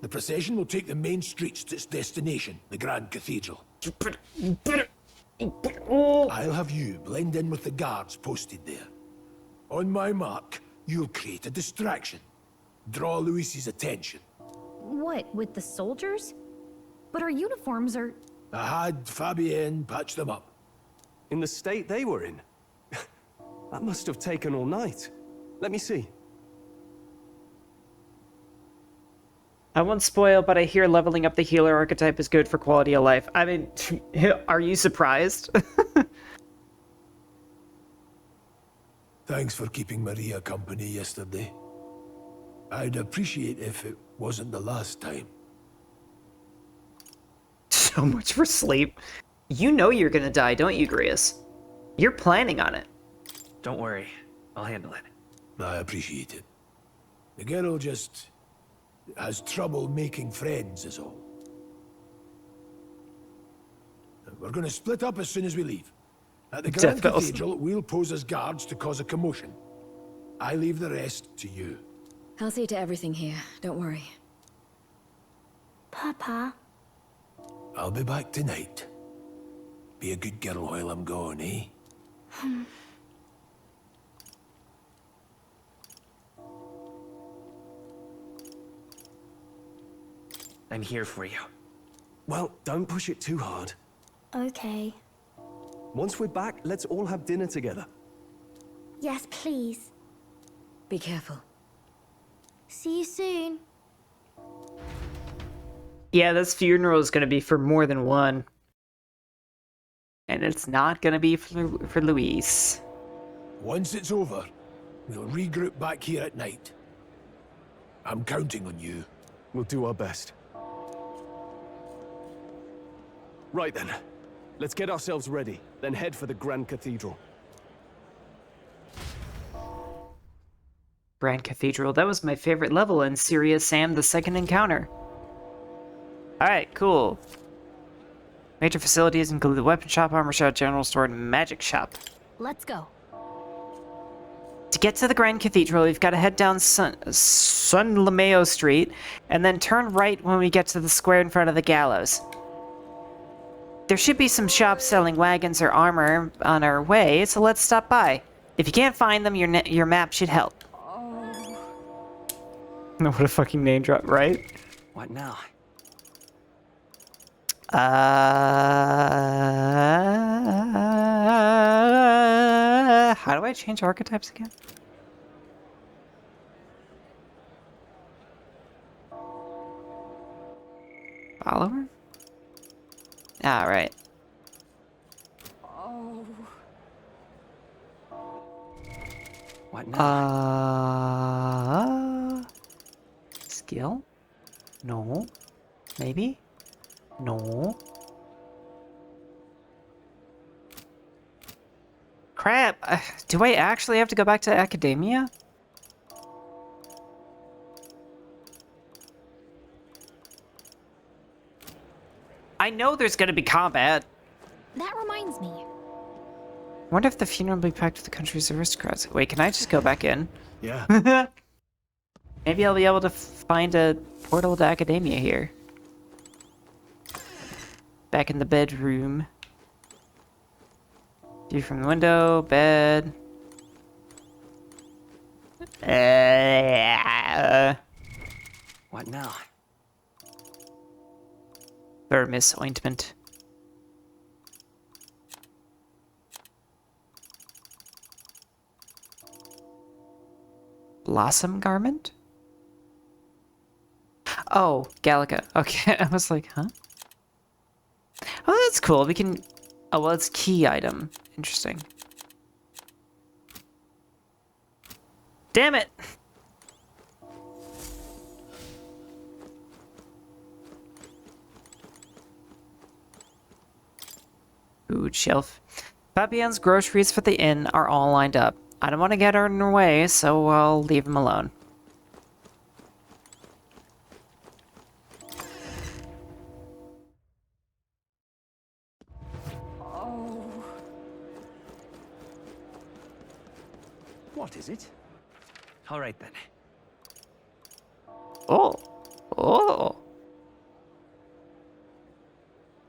The procession will take the main streets to its destination, the Grand Cathedral. I'll have you blend in with the guards posted there. On my mark, you'll create a distraction. Draw Luis's attention.
What, with the soldiers? But our uniforms are...
I had Fabienne patch them up.
In the state they were in? That must have taken all night. Let me see.
I won't spoil, but I hear leveling up the healer archetype is good for quality of life. I mean, are you surprised?
Thanks for keeping Maria company yesterday. I'd appreciate if it wasn't the last time.
So much for sleep. You know you're gonna die, don't you, Grius? You're planning on it.
Don't worry. I'll handle it.
I appreciate it. The girl just has trouble making friends, is all. We're gonna split up as soon as we leave. At the Grand Cathedral, we'll pose as guards to cause a commotion. I leave the rest to you.
I'll see to everything here, don't worry.
Papa?
I'll be back tonight. Be a good girl while I'm gone, eh?
I'm here for you.
Well, don't push it too hard.
Okay.
Once we're back, let's all have dinner together.
Yes, please.
Be careful.
See you soon.
Yeah, this funeral is gonna be for more than one. And it's not gonna be for Luis.
Once it's over, we'll regroup back here at night. I'm counting on you.
We'll do our best. Right then. Let's get ourselves ready, then head for the Grand Cathedral.
Grand Cathedral, that was my favorite level in Serious Sam the Second Encounter. Alright, cool. Major facilities include the weapon shop, armor shop, general store, and magic shop.
Let's go.
To get to the Grand Cathedral, we've got to head down San Lameo Street, and then turn right when we get to the square in front of the gallows. There should be some shops selling wagons or armor on our way, so let's stop by. If you can't find them, your map should help. What a fucking name drop, right?
What now?
How do I change archetypes again? Follower? Ah, right.
Oh.
What now?
Skill? No. Maybe? No. Crap! Do I actually have to go back to academia? I know there's gonna be combat.
That reminds me.
I wonder if the funeral will be packed with the country's aristocrats. Wait, can I just go back in?
Yeah.
Maybe I'll be able to find a portal to academia here. Back in the bedroom. View from the window, bed.
What now?
Thermos ointment. Blossom garment? Oh, Gallica. Okay, I was like, huh? Oh, that's cool. We can... Oh, well, it's key item. Interesting. Damn it! Food shelf. Fabienne's groceries for the inn are all lined up. I don't want to get her in her way, so I'll leave him alone.
What is it? All right then.
Oh. Oh.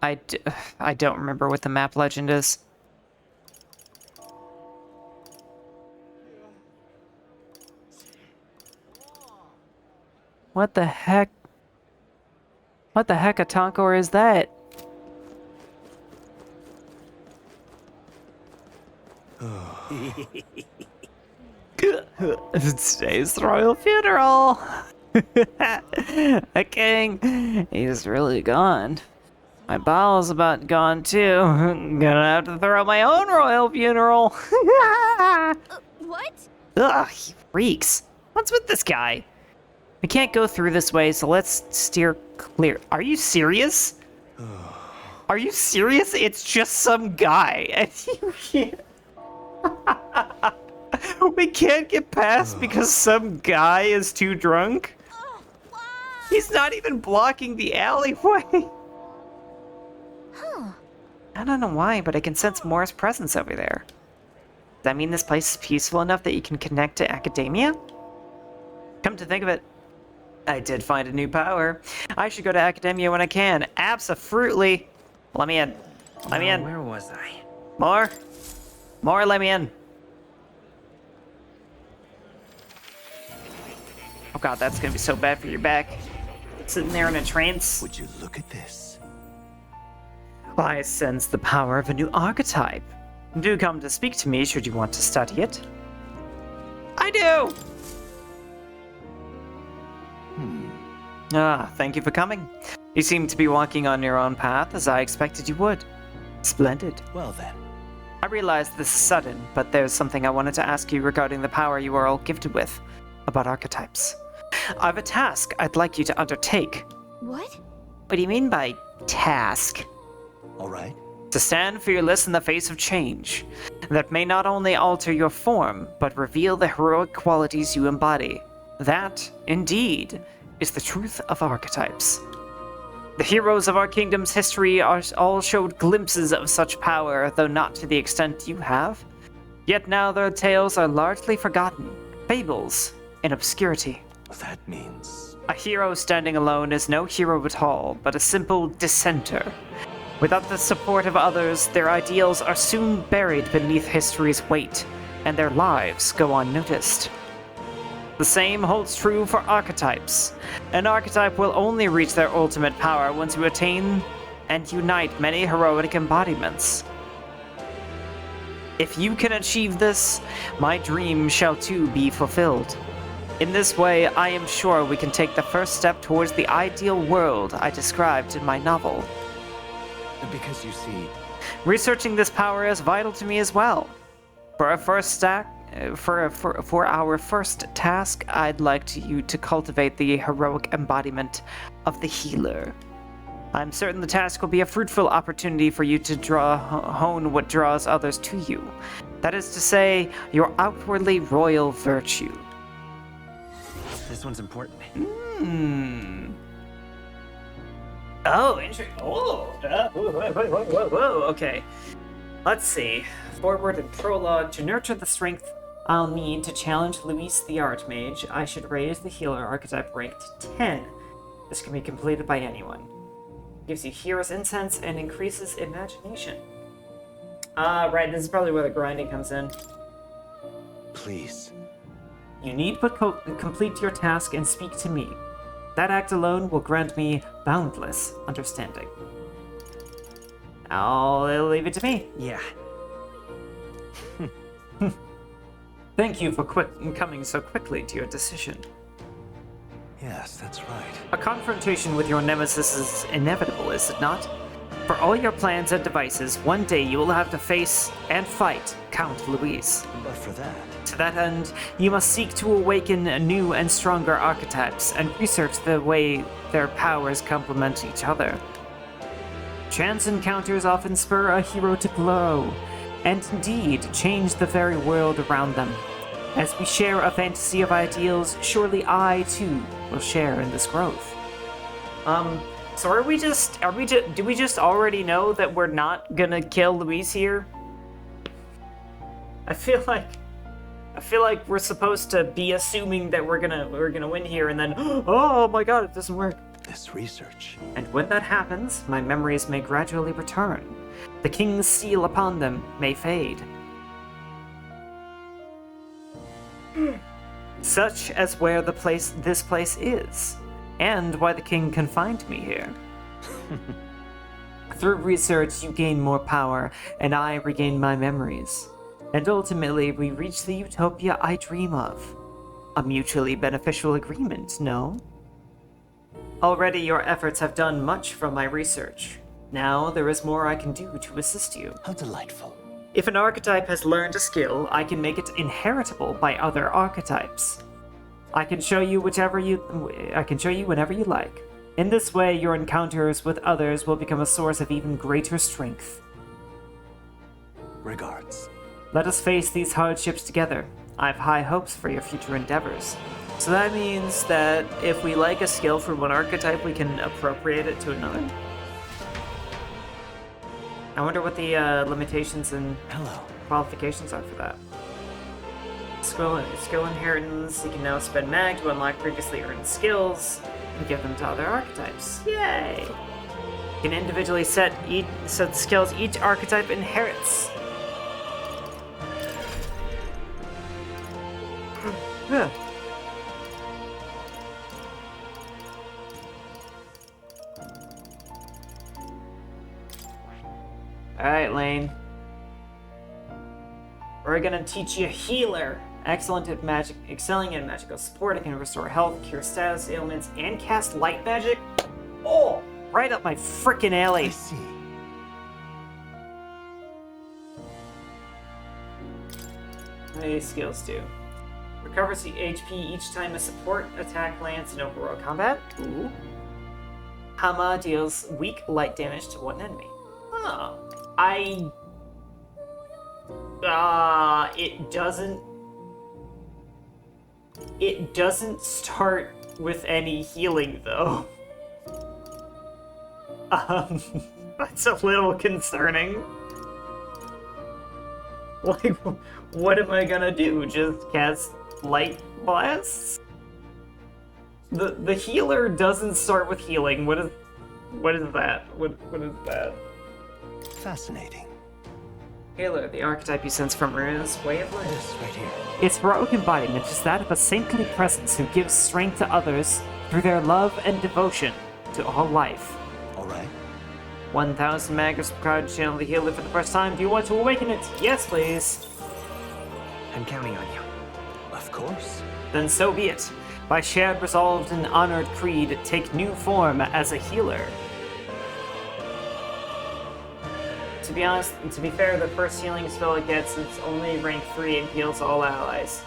I don't remember what the map legend is. What the heck? What the heck a Tonkor is that? Today's the royal funeral. The king, he's really gone. My bowel's about gone too. Gonna have to throw my own royal funeral.
What?
Ugh, he reeks. What's with this guy? We can't go through this way, so let's steer clear. Are you serious? Are you serious? It's just some guy. And you can't... We can't get past because some guy is too drunk? He's not even blocking the alleyway.
Huh.
I don't know why, but I can sense Moore's presence over there. Does that mean this place is peaceful enough that you can connect to academia? Come to think of it, I did find a new power. I should go to academia when I can. Abso-fruitly. Let me in. Let me in.
Where was I?
More. More, let me in. Oh god, that's gonna be so bad for your back. Sitting there in a trance.
Would you look at this?
I sense the power of a new archetype. Do come to speak to me should you want to study it. I do! Ah, thank you for coming. You seem to be walking on your own path, as I expected you would. Splendid.
Well then.
I realize this is sudden, but there's something I wanted to ask you regarding the power you are all gifted with, about archetypes. I have a task I'd like you to undertake.
What?
What do you mean by task?
All right.
To stand fearless in the face of change, that may not only alter your form, but reveal the heroic qualities you embody. That, indeed, is the truth of archetypes. The heroes of our kingdom's history all showed glimpses of such power, though not to the extent you have. Yet now their tales are largely forgotten, fables in obscurity.
That means...
A hero standing alone is no hero at all, but a simple dissenter. Without the support of others, their ideals are soon buried beneath history's weight, and their lives go unnoticed. The same holds true for archetypes. An archetype will only reach their ultimate power once you attain and unite many heroic embodiments. If you can achieve this, my dream shall too be fulfilled. In this way, I am sure we can take the first step towards the ideal world I described in my novel.
Because you see...
Researching this power is vital to me as well. For our first task, I'd like you to cultivate the heroic embodiment of the healer. I'm certain the task will be a fruitful opportunity for you to hone what draws others to you. That is to say, your outwardly royal virtue.
This one's important.
Oh, interesting. Oh, whoa. Okay. Let's see. Forward and prologue. To nurture the strength I'll need to challenge Luis the Archmage, I should raise the healer archetype rank to 10. This can be completed by anyone. Gives you hero's incense and increases imagination. Right, this is probably where the grinding comes in.
Please.
You need but complete your task and speak to me. That act alone will grant me boundless understanding. I'll leave it to me.
Yeah.
Thank you for coming so quickly to your decision.
Yes, that's right.
A confrontation with your nemesis is inevitable, is it not? For all your plans and devices, one day you will have to face and fight Count Luis.
But for that...
To that end, you must seek to awaken new and stronger archetypes and research the way their powers complement each other. Chance encounters often spur a hero to glow, and indeed change the very world around them. As we share a fantasy of ideals, surely I, too, will share in this growth. So do we just already know that we're not gonna kill Luis here? I feel like we're supposed to be assuming that we're gonna win here, and then, oh my god, it doesn't work.
This research.
And when that happens, my memories may gradually return. The king's seal upon them may fade. Such as where this place is, and why the king confined me here. Through research, you gain more power, and I regain my memories. And ultimately, we reach the utopia I dream of. A mutually beneficial agreement, no? Already your efforts have done much from my research. Now there is more I can do to assist you.
How delightful.
If an archetype has learned a skill, I can make it inheritable by other archetypes. I can show you whenever you like. In this way, your encounters with others will become a source of even greater strength.
Regards.
Let us face these hardships together. I have high hopes for your future endeavors. So that means that if we like a skill from one archetype, we can appropriate it to another? I wonder what the limitations and qualifications are for that. Skill inheritance. You can now spend mag to unlock previously earned skills and give them to other archetypes. Yay! You can individually set the skills each archetype inherits. Yeah. Alright, Lane. We're gonna teach you healer. Excelling at magical support. It can restore health, cure status ailments, and cast light magic. Oh, right up my frickin' alley.
I see.
What do these skills do? Recovers HP each time a support attack lands in overworld combat. Ooh. Hama deals weak light damage to one enemy. Oh. It doesn't start with any healing, though. That's a little concerning. Like, what am I gonna do? Just cast light blasts? The healer doesn't start with healing. What is that? What is that?
Fascinating.
Healer, the archetype you sense from Runa's way of life.
This right here.
Its heroic embodiment is that of a saintly presence who gives strength to others through their love and devotion to all life.
All right.
1,000 mag is required to channel the healer for the first time. Do you want to awaken it? Yes, please.
I'm counting on you.
A Of course.
Then so be it. By shared resolve and honored creed, take new form as a healer. To be honest, to be fair, the first healing spell it gets is only rank 3 and heals all allies.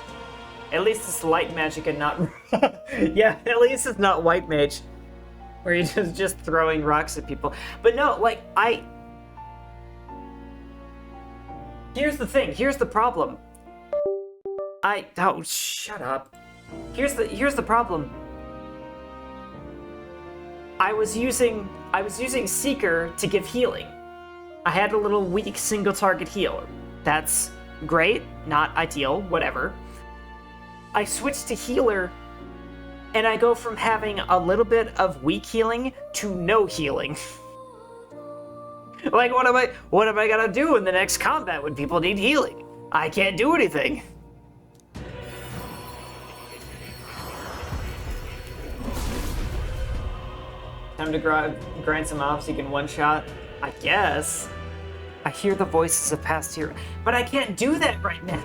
At least it's light magic and not... yeah, at least it's not white mage. Where you're just throwing rocks at people. But no, like, here's the thing, here's the problem. Oh, shut up. Here's the problem. I was using Seeker to give healing. I had a little weak single target heal. That's great, not ideal, whatever. I switched to healer, and I go from having a little bit of weak healing to no healing. Like, what am I gonna do in the next combat when people need healing? I can't do anything. Time to grind some mobs so you can one-shot? I guess. I hear the voices of past heroes, but I can't do that right now.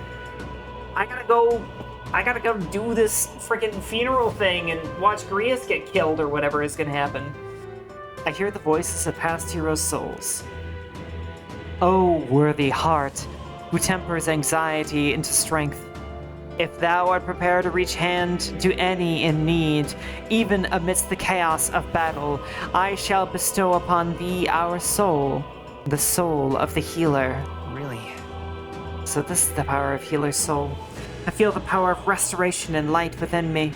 I gotta go do this freaking funeral thing and watch Grius get killed or whatever is gonna happen. I hear the voices of past heroes' souls. O worthy heart, who tempers anxiety into strength, if thou art prepared to reach hand to any in need, even amidst the chaos of battle, I shall bestow upon thee our soul, the soul of the healer.
Really?
So this is the power of healer's soul. I feel the power of restoration and light within me.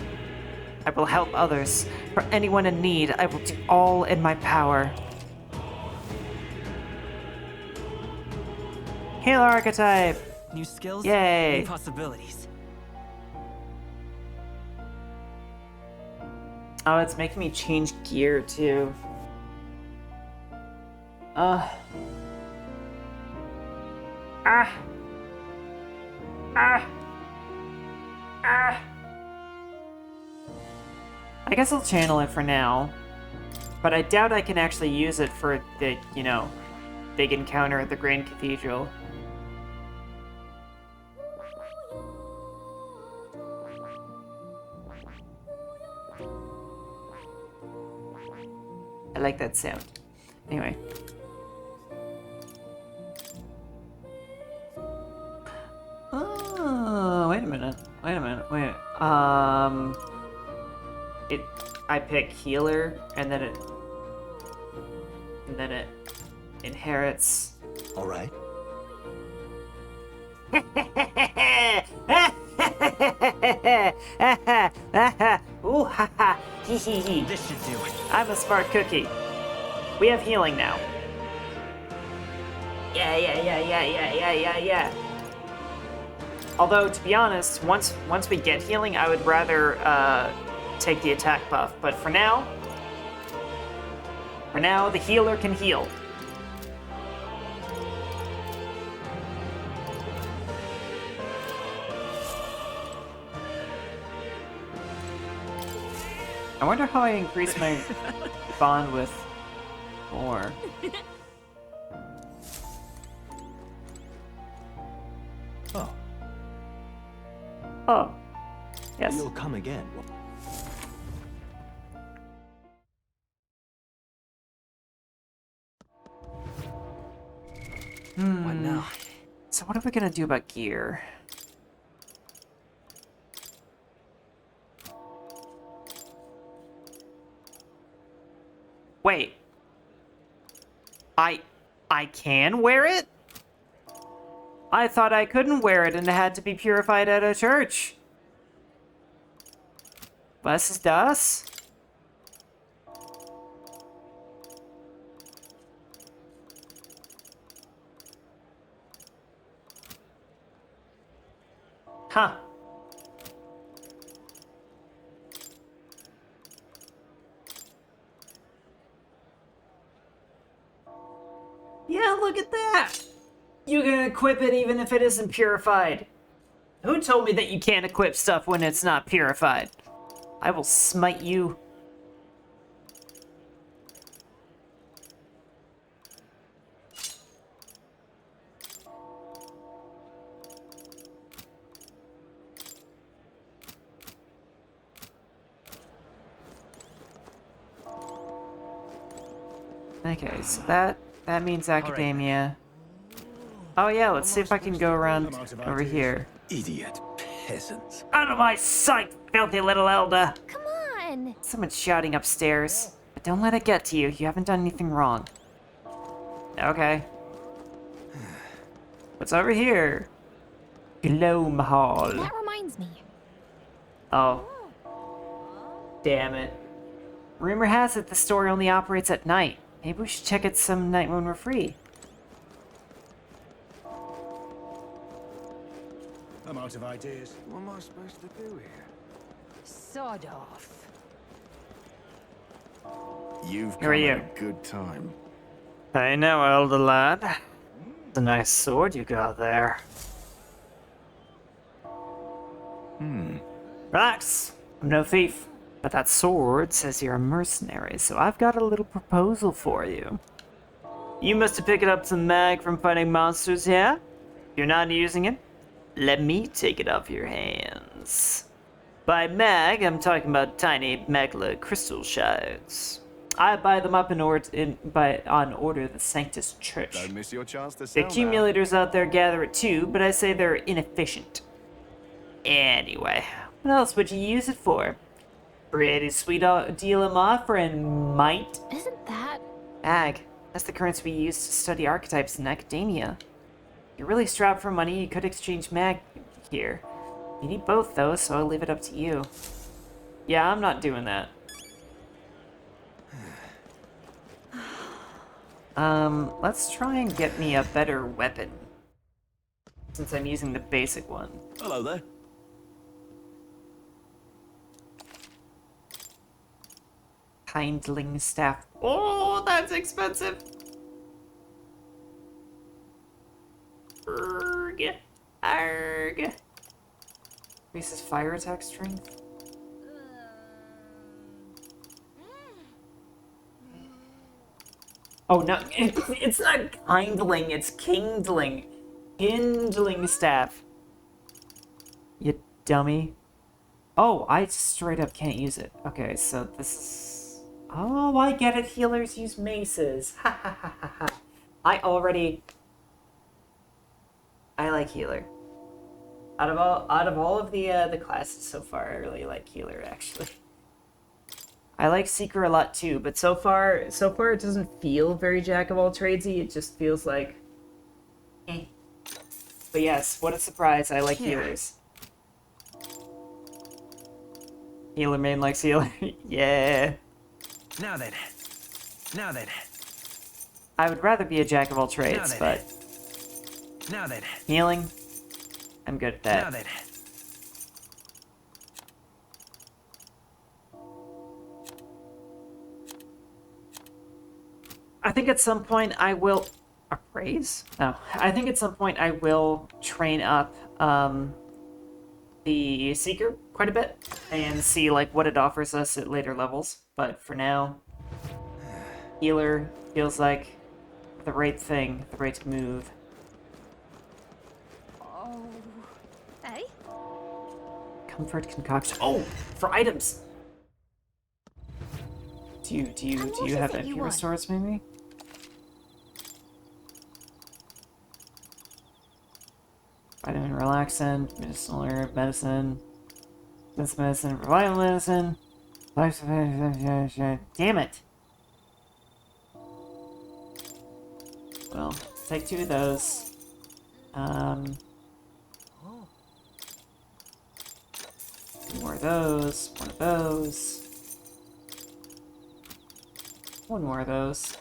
I will help others. For anyone in need, I will do all in my power. Healer archetype!
New skills,
yay!
new possibilities.
Oh, it's making me change gear too. I guess I'll channel it for now, but I doubt I can actually use it for the, big encounter at the Grand Cathedral. I like that sound. Anyway. Oh, wait a minute. I pick healer, and then it inherits.
All right.
Ooh, ha ha, hee hee hee.
This should do it.
I'm a smart cookie. We have healing now. Yeah. Although, to be honest, once we get healing, I would rather take the attack buff. But for now, the healer can heal. I wonder how I increase my bond with more. Oh. Yes.
You'll come again.
What now?
So what are we gonna do about gear? Wait. I can wear it? I thought I couldn't wear it and it had to be purified at a church. Was ist das? Huh. Yeah, look at that! You can equip it even if it isn't purified. Who told me that you can't equip stuff when it's not purified? I will smite you. Okay, so that means academia. Oh yeah, let's see if I can go around over here.
Idiot peasants.
Out of my sight, filthy little elder!
Come on!
Someone's shouting upstairs. But don't let it get to you. You haven't done anything wrong. Okay. What's over here? Gloam Hall.
That reminds me.
Oh. Damn it. Rumor has it the store only operates at night. Maybe we should check it some night when we're free.
I'm out of ideas.
What am I supposed to do here?
Sod off.
You've
Who
come
are
at
you?
a good time.
I know, elder lad. It's a nice sword you got there. Relax. I'm no thief. But that sword says you're a mercenary, so I've got a little proposal for you. You must have picked up some mag from fighting monsters, yeah? You're not using it? Let me take it off your hands. By mag, I'm talking about tiny magla crystal shards. I buy them up on order of the Sanctus Church.
Don't miss your chance to
The
sell now.
accumulators out there gather it too, but I say they're inefficient. Anyway, what else would you use it for? Pretty sweet deal I'm offering, mate.
Isn't that?
Ag, that's the currency we use to study archetypes in academia. You're really strapped for money, you could exchange mag here. You need both though, so I'll leave it up to you. Yeah, I'm not doing that. Let's try and get me a better weapon. Since I'm using the basic one.
Hello there.
Kindling staff. Oh, that's expensive. Arg. Arg. Increases fire attack strength. Oh no, it's not kindling, it's kindling. Kindling staff. You dummy. Oh, I straight up can't use it. Okay, so this is... Oh, I get it. Healers use maces. Ha ha ha ha ha. I like healer. Out of all of the classes so far, I really like healer actually. I like seeker a lot too, but so far it doesn't feel very jack of all tradesy. It just feels like, eh. But yes, what a surprise! I like healers. Healer main likes healer. Yeah.
Now then.
I would rather be a jack of all trades, but
Now then.
healing, I'm good at that.
Now then.
I think at some point I will appraise. No, I think at some point I will train up the Seeker quite a bit and see like what it offers us at later levels. But for now, healer feels like the right thing, the right move.
Oh. Hey?
Comfort concoction. Oh, for items. Do you have MP restores maybe? Vitamin relaxant, medicinal herb, medicine, medicine, revival medicine. Damn it! Well, take 2 of those. More of those. One of those. One more of those.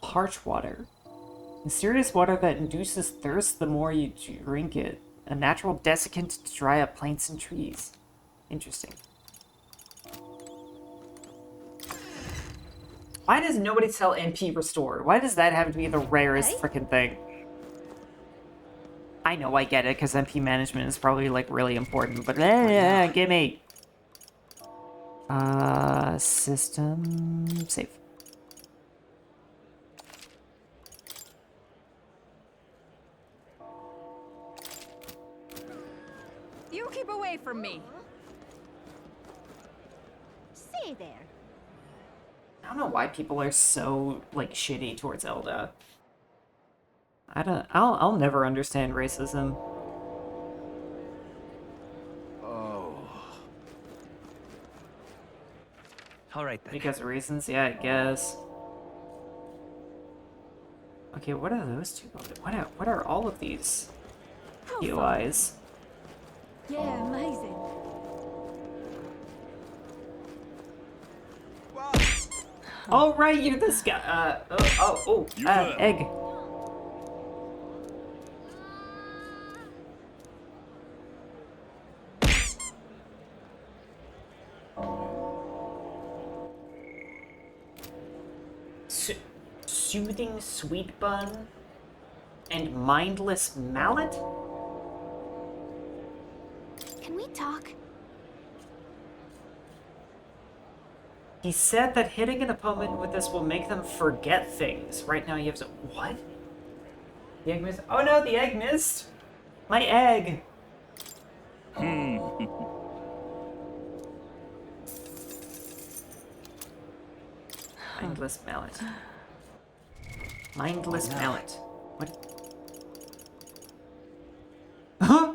Parch water. Mysterious water that induces thirst the more you drink it. A natural desiccant to dry up plants and trees. Interesting. Why does nobody sell MP Restore? Why does that have to be the rarest freaking thing? I know I get it, because MP management is probably, like, really important, but gimme! System... save.
You keep away from me.
Say there.
I don't know why people are so, like, shitty towards Elda. I'll never understand racism.
Oh.
Alright then.
Because of reasons? Yeah, I guess. Okay, what are those two? What are all of these UIs?
Yeah, amazing.
Oh, right, you're this guy. Egg. Soothing sweet bun and mindless mallet?
Can we talk?
He said that hitting an opponent with this will make them forget things. Right now you have to... What? The egg missed? Oh no, the egg missed! My egg! Mindless mallet. Mindless mallet. What? Huh?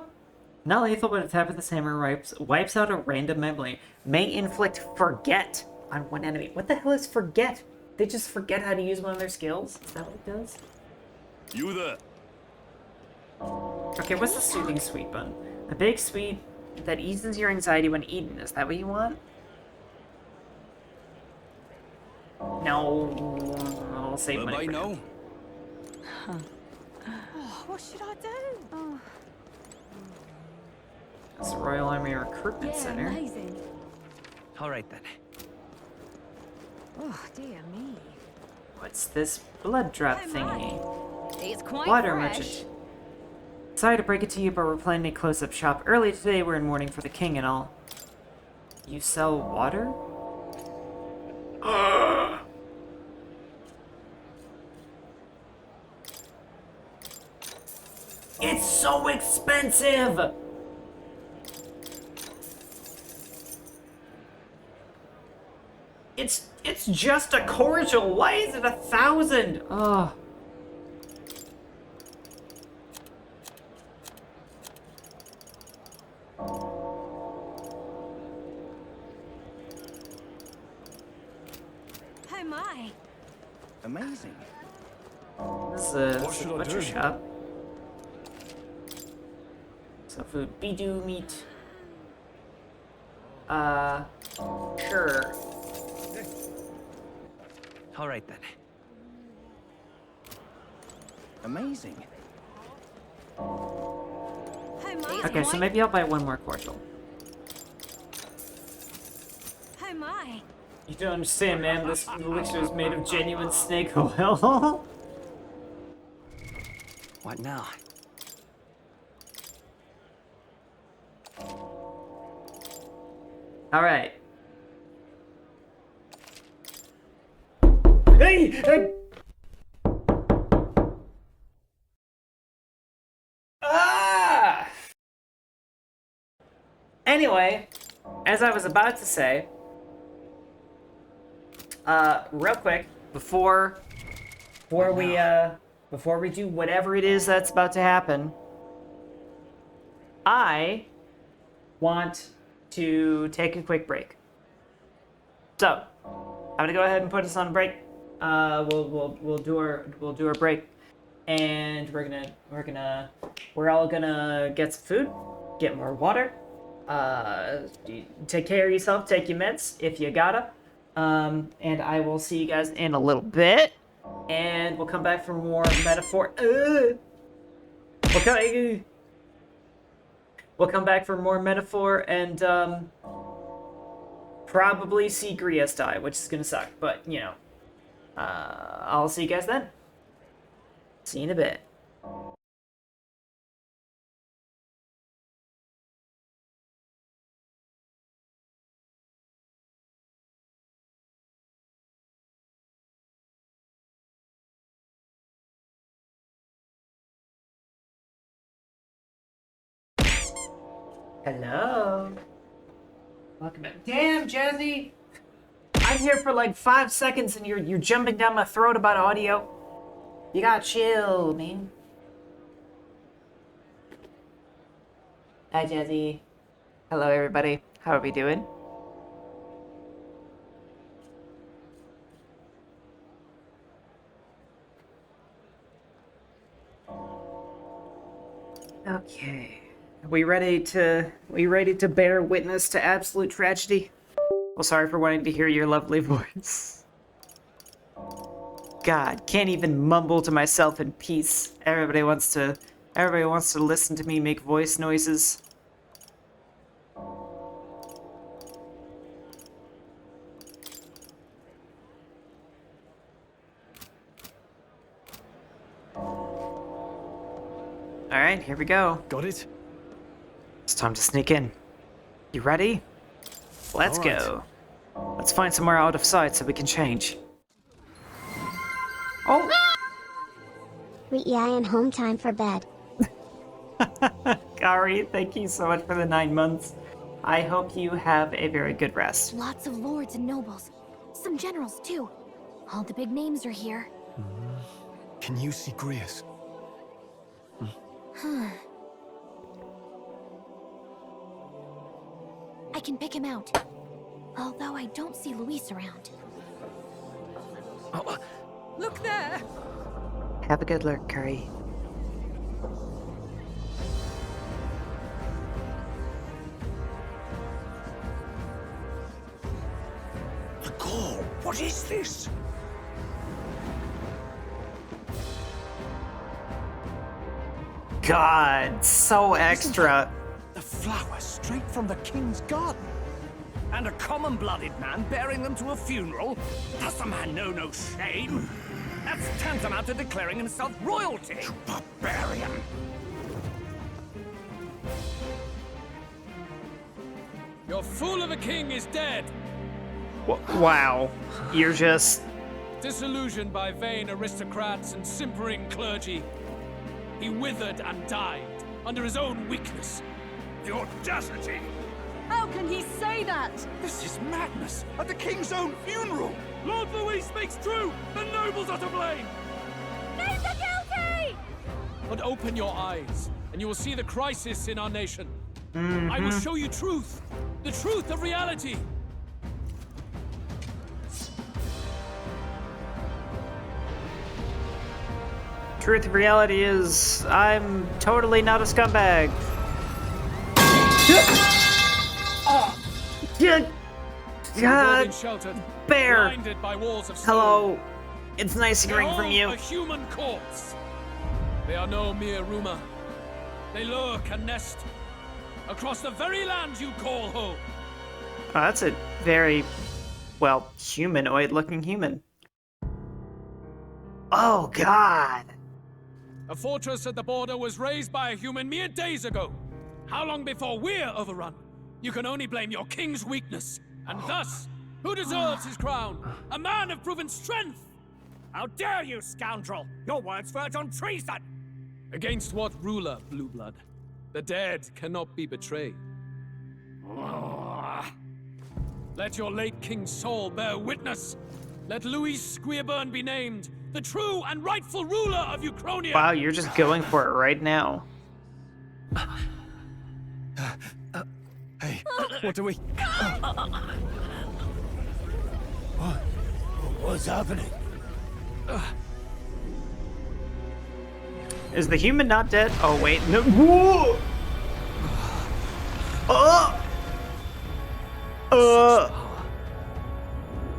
Not lethal, but a tap with this hammer wipes out a random memory. May inflict forget on one enemy. What the hell is forget? They just forget how to use one of their skills? Is that what it does?
You there?
Okay, what's the soothing sweet bun? A big sweet that eases your anxiety when eaten. Is that what you want? No. I'll save money for now.
Oh, what should I do? Oh.
That's the Royal Army Recruitment
Yeah,
Center.
amazing.
Alright then.
Oh, dear me.
What's this blood drop thingy?
It's quite
Water
fresh.
merchant. Sorry to break it to you, but we're planning a close-up shop. Early today, we're in mourning for the king and all. You sell water? It's so expensive! It's just a cordial. Why is it 1,000? Oh.
Oh my.
Amazing.
This is a butcher shop. So food. Bidoo meat. Sure.
Alright then.
Amazing.
Oh my.
Okay, so maybe I'll buy one more cordial.
Oh my.
You don't understand, man. This elixir is made of genuine snake oil.
What now?
Alright. Hey! Ah! Anyway, as I was about to say, real quick, before we do whatever it is that's about to happen, I want to take a quick break. So, I'm gonna go ahead and put us on a break. We'll do our break, and we're all gonna get some food, get more water, take care of yourself, take your meds if you gotta, and I will see you guys in a little bit, and we'll come back for more metaphor. We'll come back for more metaphor and probably see Grias die, which is gonna suck, but you know. I'll see you guys then. See you in a bit. Hello. Welcome back. Damn, Jazzy! I here for like 5 seconds and you're jumping down my throat about audio. You gotta chill, man. Hi, Jazzy. Hello, everybody. How are we doing? Okay. Are we ready to bear witness to absolute tragedy? Well, sorry for wanting to hear your lovely voice. God, can't even mumble to myself in peace. Everybody wants to listen to me make voice noises. Alright, here we go.
Got it?
It's time to sneak in. You ready? Let's go. Let's find somewhere out of sight so we can change. Oh!
Yeah, and home time for bed.
Kari, thank you so much for the 9 months. I hope you have a very good rest.
Lots of lords and nobles. Some generals, too. All the big names are here.
Can you see Grius?
I can pick him out. Although I don't see Luis around.
Look there!
Have a good look, Kari.
The call. What is this?
God, so extra.
The flowers straight from the king's garden. And a common-blooded man bearing them to a funeral? Does the man know no shame? That's tantamount to declaring himself royalty. You barbarian!
Your fool of a king is dead.
Wow, you're just...
Disillusioned by vain aristocrats and simpering clergy. He withered and died under his own weakness.
The audacity!
How can he say that?
This is madness! At the king's own funeral!
Lord Louis speaks true! The nobles are to blame!
Names are guilty!
But open your eyes, and you will see the crisis in our nation. I will show you truth! The truth of reality!
Truth of reality is, I'm totally not a scumbag. God, Bear.
Blinded by walls of stone.
Hello. It's nice hearing from you.
A human corpse. They are no mere rumor. They lurk and nest across the very land you call home.
Oh, that's a very, well, humanoid-looking human. Oh, God.
A fortress at the border was raised by a human mere days ago. How long before we're overrun? You can only blame your king's weakness. And thus, who deserves his crown? A man of proven strength!
How dare you, scoundrel! Your words verge on treason!
Against what ruler, Blue Blood? The dead cannot be betrayed. Let your late king's soul bear witness. Let Louis Squeerburn be named the true and rightful ruler of Uchronia.
Wow, you're just going for it right now.
Hey, what do we...
What's happening?
Is the human not dead? Oh, wait. No. Whoa!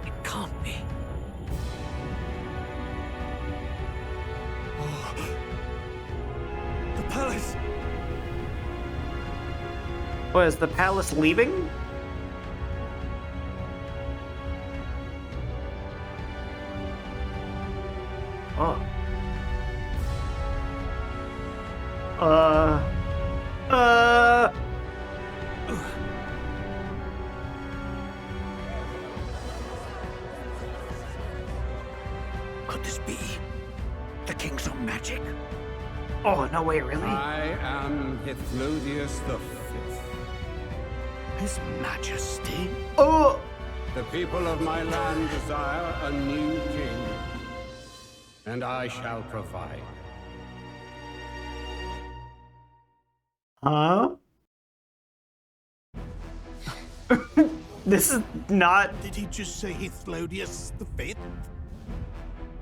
It can't be. The palace!
What, is the palace leaving? Oh.
Could this be the king's own magic?
Oh, no way, really?
I am Hithlodius V.
His Majesty?
Oh!
The people of my land desire a new king, and I shall provide.
Huh? This is not.
Did he just say Hithlodius the Fifth?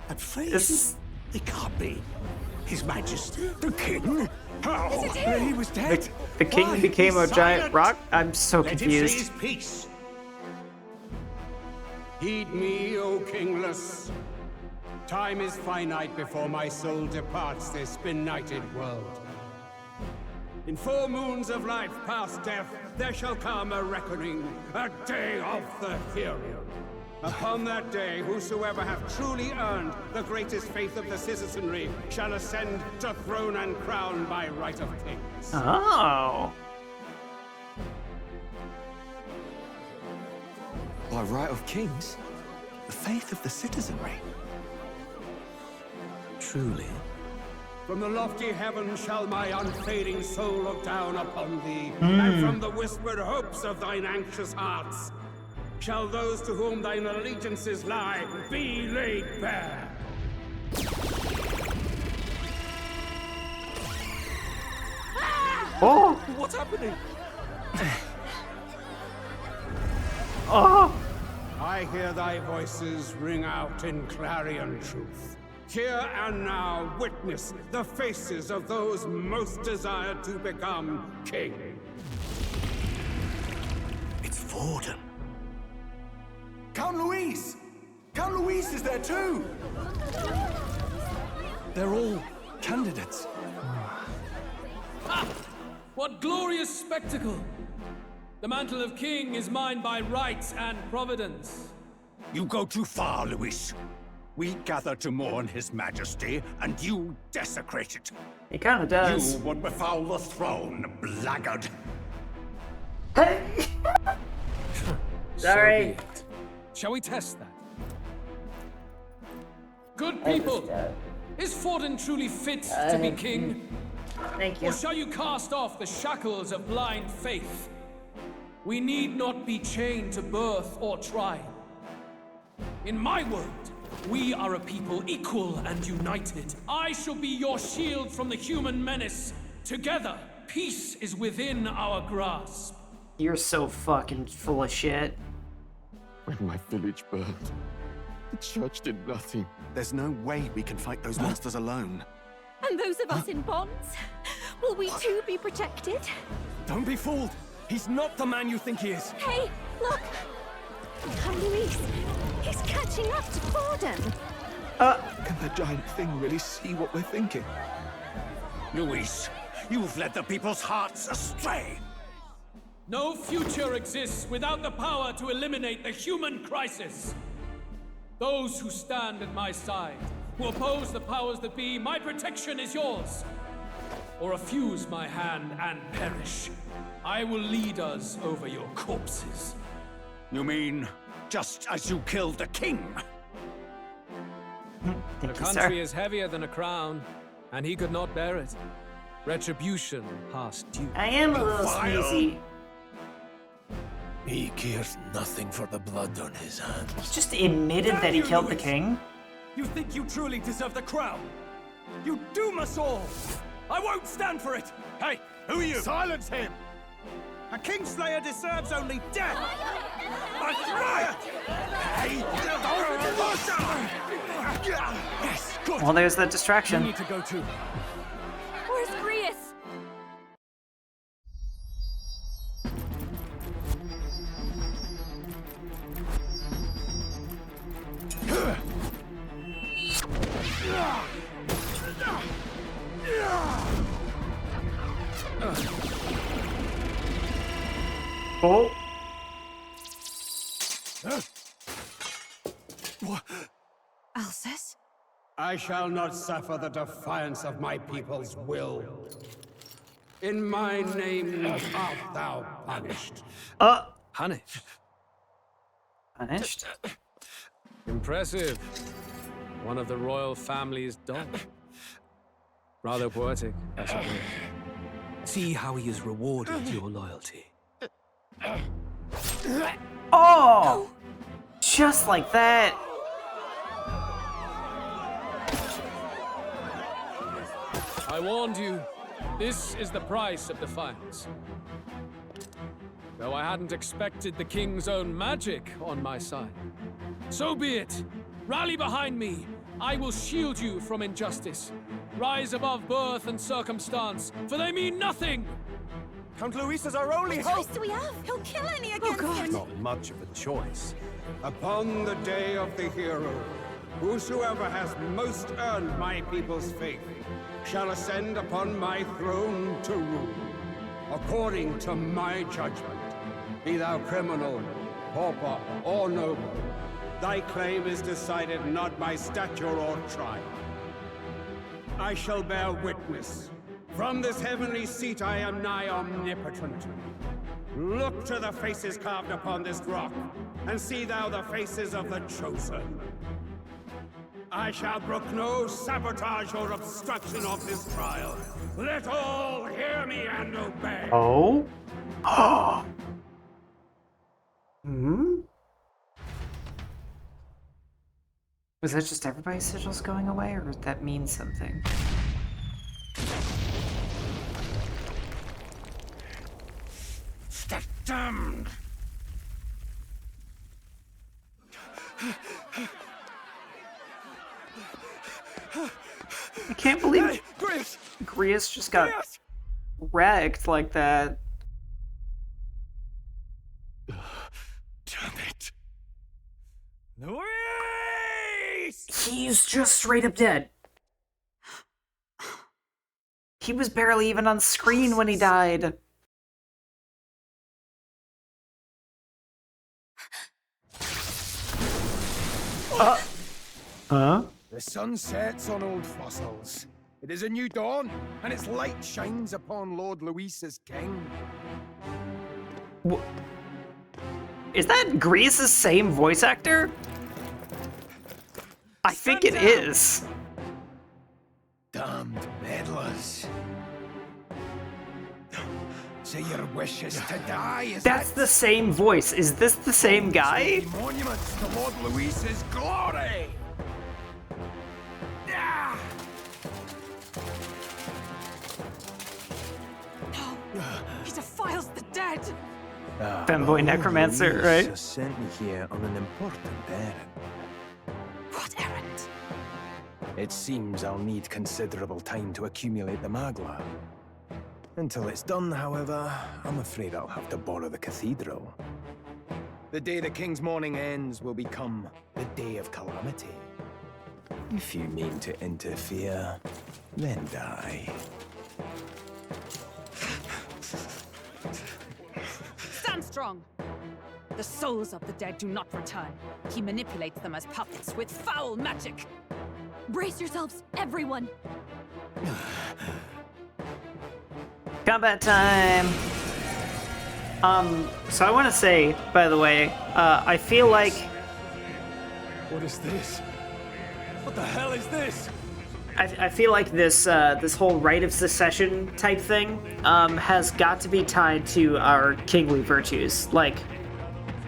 That face?
This...
It can't be. His Majesty, the King? How?
Is it him? He was dead.
The king
Why?
became a
He's
giant
silent.
rock? I'm so
Let him say
confused.
his peace. Heed me, O kingless. Time is finite before my soul departs this benighted world. In 4 moons of life past death, there shall come a reckoning, a day of the hero. Upon that day, whosoever hath truly earned the greatest faith of the citizenry shall ascend to throne and crown by right of kings.
Oh.
By right of kings?
The faith of the citizenry.
Truly?
From the lofty heavens shall my unfading soul look down upon thee, and from the whispered hopes of thine anxious hearts shall those to whom thine allegiances lie be laid bare.
Oh!
What's happening?
Oh!
I hear thy voices ring out in clarion truth. Here and now, witness the faces of those most desired to become king.
It's Vorden.
Count Louise! Count Louise is there too!
They're all candidates.
Ha! What glorious spectacle! The mantle of king is mine by right and providence.
You go too far, Louis. We gather to mourn His Majesty, and you desecrate it.
He kind of does.
You would befoul the throne, blackguard.
Sorry.
So be it. Shall we test that? Good people, is Vorden truly fit to be king?
Thank you.
Or shall you cast off the shackles of blind faith? We need not be chained to birth or trial. In my world, we are a people equal and united. I shall be your shield from the human menace. Together, peace is within our grasp.
You're so fucking full of shit.
When my village burned, the church did nothing.
There's no way we can fight those monsters alone.
And those of us in bonds? Will we too be protected?
Don't be fooled. He's not the man you think he is.
Hey, look! Come, Luis. He's catching up to Vorden.
Can the giant thing really see what we're thinking?
Louis, you've led the people's hearts astray.
No future exists without the power to eliminate the human crisis. Those who stand at my side, who oppose the powers that be, my protection is yours. Or refuse my hand and perish. I will lead us over your corpses.
You mean, just as you killed the king?
The country is heavier than a crown, and he could not bear it. Retribution past due.
I am a little sneezy.
He cares nothing for the blood on his hands.
He just admitted that he killed the king?
You think you truly deserve the crown? You doom us all! I won't stand for it!
Hey, who are you?
Silence him! A Kingslayer deserves only death! That's right!
Hey,
Yes, good!
Well, there's that
You
distraction.
need to go too.
Where's Grius?
Oh.
Alcest?
I shall not suffer the defiance of my people's will. In my name art thou punished.
Punished?
Punished?
Impressive. One of the royal family's dog. Rather poetic, I suppose. See how he has rewarded your loyalty.
Oh! Just like that.
I warned you. This is the price of defiance. Though I hadn't expected the king's own magic on my side. So be it. Rally behind me. I will shield you from injustice. Rise above birth and circumstance, for they mean nothing.
Count Luis is our only
What
hope.
choice do we have? He'll kill any against him.
Not much of a choice.
Upon the day of the hero, whosoever has most earned my people's faith shall ascend upon my throne to rule, according to my judgment. Be thou criminal, pauper, or noble, thy claim is decided not by stature or trial. I shall bear witness. From this heavenly seat I am nigh omnipotent. Look to the faces carved upon this rock, and see thou the faces of the chosen. I shall brook no sabotage or obstruction of this trial. Let all hear me and obey.
Oh? Hmm? Was that just everybody's sigils going away, or did that mean something?
Step damned!
I can't believe Grius just got wrecked like that.
Damn it. Luis!
He's just straight up dead. He was barely even on screen when he died. Huh?
The sun sets on old fossils. It is a new dawn, and its light shines upon Lord Luis's king.
Is that Grease's same voice actor? I think it is.
Damned meddlers. So your wish is to die, is
That's the same voice. Is this the same guy?
monuments to Lord Luis's glory!
No, he defiles the dead.
Femboy necromancer,
Luis
right?
has sent me here on an important errand.
What errand?
It seems I'll need considerable time to accumulate the magla. Until it's done, however, I'm afraid I'll have to borrow the cathedral. The day the king's mourning ends will become the day of calamity. If you mean to interfere, then die.
Stand strong. The souls of the dead do not return. He manipulates them as puppets with foul magic.
Brace yourselves, everyone.
Combat time! So I want to say, by the way, I feel like...
What is this? What the hell is this?
I feel like this this whole rite of secession type thing has got to be tied to our kingly virtues. Like,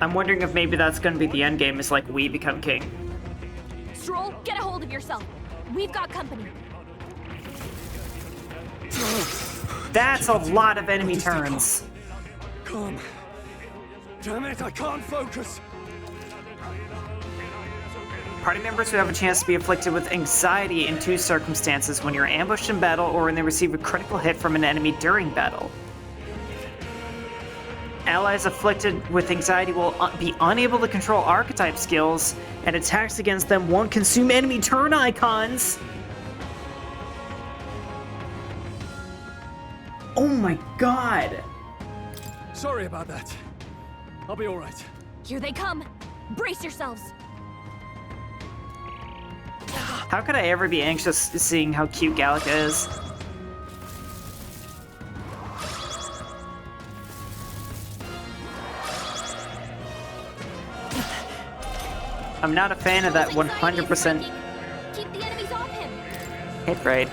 I'm wondering if maybe that's going to be the end game, is like we become king.
Stroll, get a hold of yourself. We've got company.
That's a lot of enemy turns.
Calm. Damn it, I can't focus.
Party members who have a chance to be afflicted with anxiety in two circumstances: when you're ambushed in battle or when they receive a critical hit from an enemy during battle. Allies afflicted with anxiety will be unable to control archetype skills, and attacks against them won't consume enemy turn icons. Oh my god!
Sorry about that. I'll be alright.
Here they come. Brace yourselves.
How could I ever be anxious seeing how cute Gallica is? I'm not a fan of that 100%
Keep the enemies off him.
hit rate.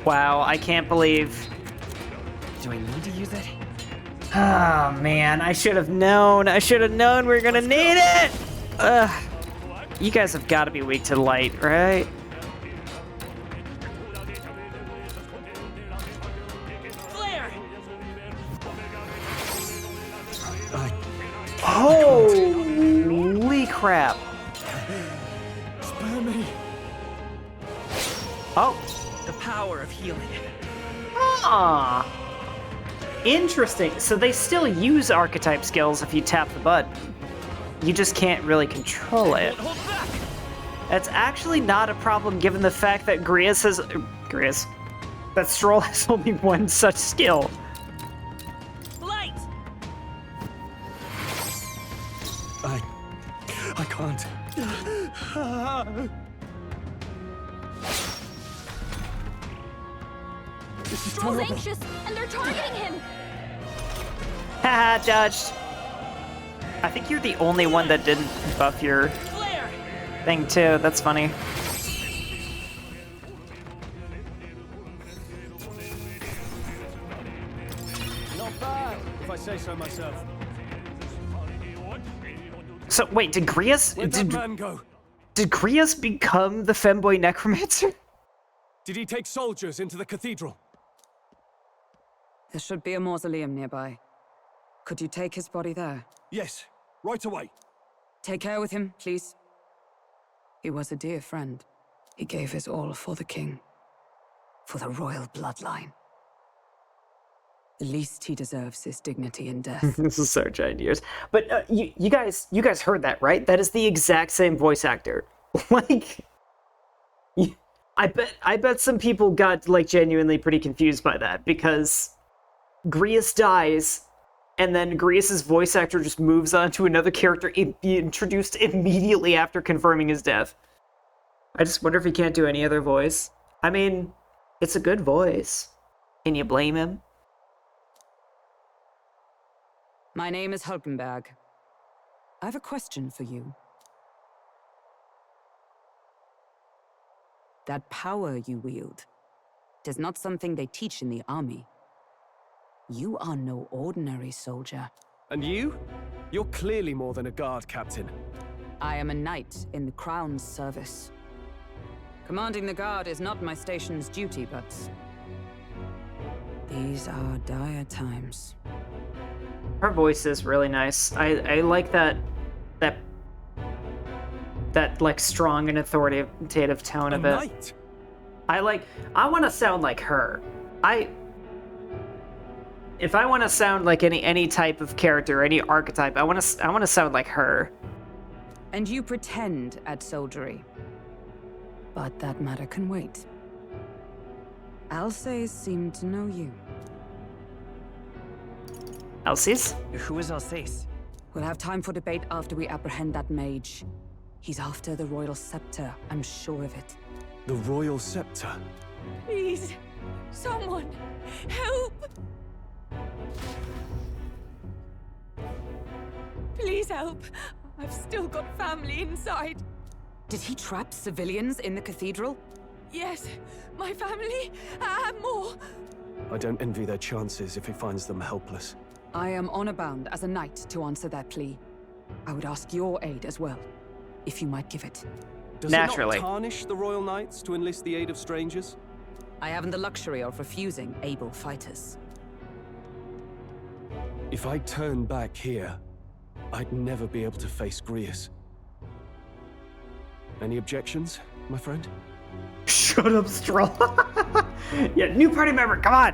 Wow, I can't believe...
Do I need to use it?
Oh man, I should have known. I should have known we were gonna need it. Ugh. You guys have got to be weak to light, right? Holy crap!
Spare me.
Oh,
The power of healing.
ah, interesting. So they still use archetype skills if you tap the button. You just can't really control it. That's actually not a problem given the fact that that Stroll has only one such skill.
Light!
I can't. This is
Stroll's
terrible.
anxious, and they're targeting him.
Haha, dodged. I think you're the only one that didn't buff your thing too. That's funny.
Not bad, if I say so myself.
So wait, did Grius
Where'd that man go?
did Grius become the femboy necromancer?
Did he take soldiers into the cathedral?
There should be a mausoleum nearby. Could you take his body there?
Yes, right away.
Take care with him, please. He was a dear friend. He gave his all for the king. For the royal bloodline. The least he deserves is dignity in death.
This is so giant years. But you guys heard that, right? That is the exact same voice actor. Like, I bet some people got like genuinely pretty confused by that because Grius dies, and then Grius's voice actor just moves on to another character introduced immediately after confirming his death. I just wonder if he can't do any other voice. I mean, it's a good voice. Can you blame him?
My name is Hulkenberg. I have a question for you. That power you wield, it is not something they teach in the army. You are no ordinary soldier.
And you? You're clearly more than a guard captain.
I am a knight in the crown's service. Commanding the guard is not my station's duty, but these are dire times.
Her voice is really nice. I like that like strong and authoritative tone of it.
Knight.
I want to sound like her. If I want to sound like any type of character, any archetype, I want to sound like her.
And you pretend at soldiery. But that matter can wait. Alsace seemed to know you.
Alsace?
Who is Alsace?
We'll have time for debate after we apprehend that mage. He's after the royal scepter, I'm sure of it.
The royal scepter?
Please, someone, help! Please help. I've still got family inside.
Did he trap civilians in the cathedral?
Yes, my family, and more.
I don't envy their chances if he finds them helpless.
I am honor bound as a knight to answer that plea. I would ask your aid as well, if you might give it.
Does
Naturally.
it not tarnish the royal knights to enlist the aid of strangers?
I haven't the luxury of refusing able fighters.
If I turn back here, I'd never be able to face Grius. Any objections, my friend?
Shut up, Stroll. Yeah, new party member, come on.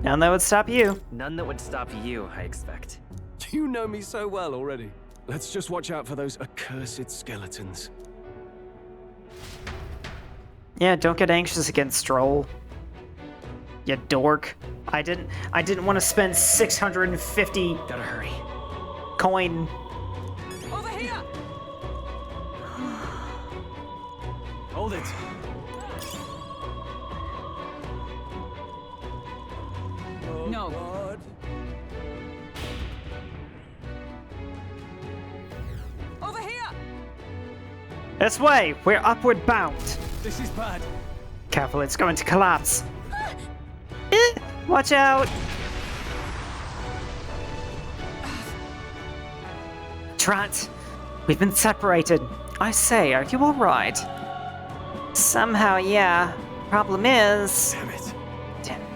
None that would stop you.
None that would stop you, I expect.
You know me so well already. Let's just watch out for those accursed skeletons.
Yeah, don't get anxious against Stroll. You dork. I didn't want to spend 650
Gotta hurry.
coin.
Over here!
Hold it.
No.
God.
Over here!
This way, we're upward bound.
This is bad.
Careful, it's going to collapse. Watch out! Trat, we've been separated. I say, are you alright? Somehow, yeah. Problem is...
Damn it.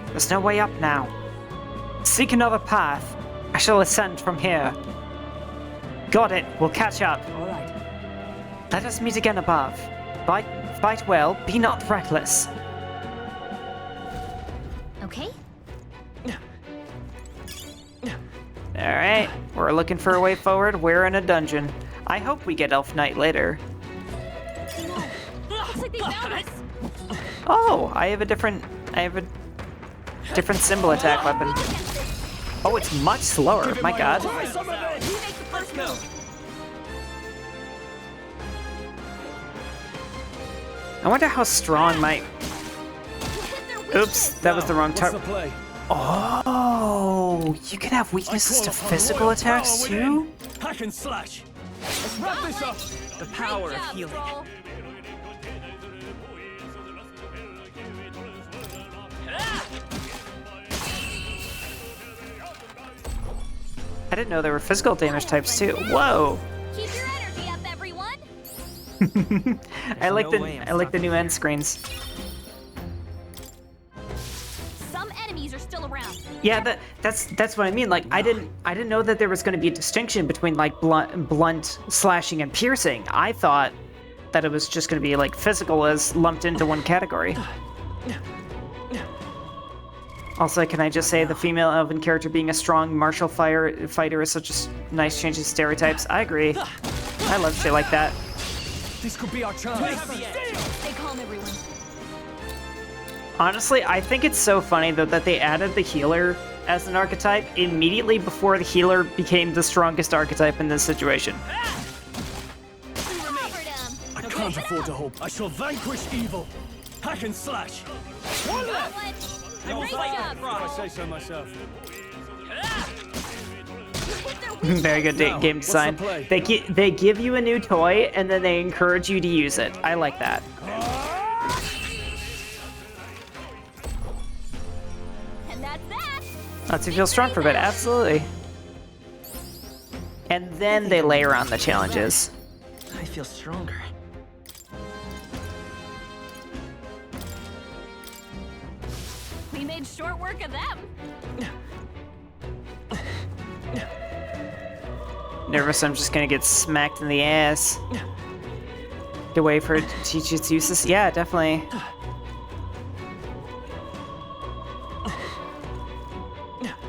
There's no way up now. Seek another path. I shall ascend from here. Got it. We'll catch up.
All right.
Let us meet again above. Fight well. Be not reckless.
Okay?
Alright. We're looking for a way forward. We're in a dungeon. I hope we get Elf Knight later.
Looks like they found us.
Oh, I have a different symbol attack weapon. Oh, it's much slower. My god. I wonder how strong my... Oops, that was the wrong target. Oh, you can have weaknesses to physical attacks too?
Hack and slash. Let's wrap this up.
The power of healing.
I didn't know there were physical damage types too. Whoa!
Keep your energy up, everyone.
I like the new end screens.
Some enemies are still around.
Yeah, that's what I mean. Like I didn't know that there was going to be a distinction between like blunt slashing and piercing. I thought that it was just going to be like physical as lumped into one category. Also, can I just say the female elven character being a strong martial fighter is such a nice change of stereotypes. I agree. I love shit like that.
This could be our chance.
Stay calm, everyone.
Honestly, I think it's so funny though that they added the healer as an archetype immediately before the healer became the strongest archetype in this situation.
I can't afford to hope. I shall vanquish evil. Hack and slash. One left.
Great job,
I say so myself.
Very good game design. They give you a new toy and then they encourage you to use it. I like that.
And that's that.
Lets you feel strong for a bit, absolutely. And then they layer on the challenges.
I feel stronger.
We made short work of them.
Nervous I'm just gonna get smacked in the ass. Get away for it to teach its uses. Yeah, definitely.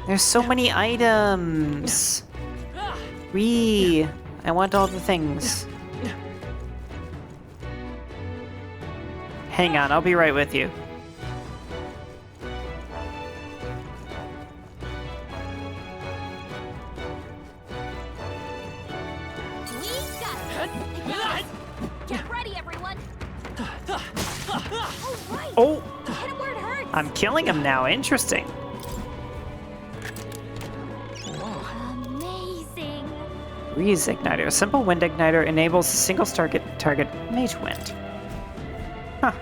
There's so many items. I want all the things. Hang on, I'll be right with you.
Get ready, everyone.
Oh!
Hit him where it hurts.
I'm killing him now. Interesting.
Amazing.
Breeze Igniter. A simple wind igniter enables a single target mage wind. Huh.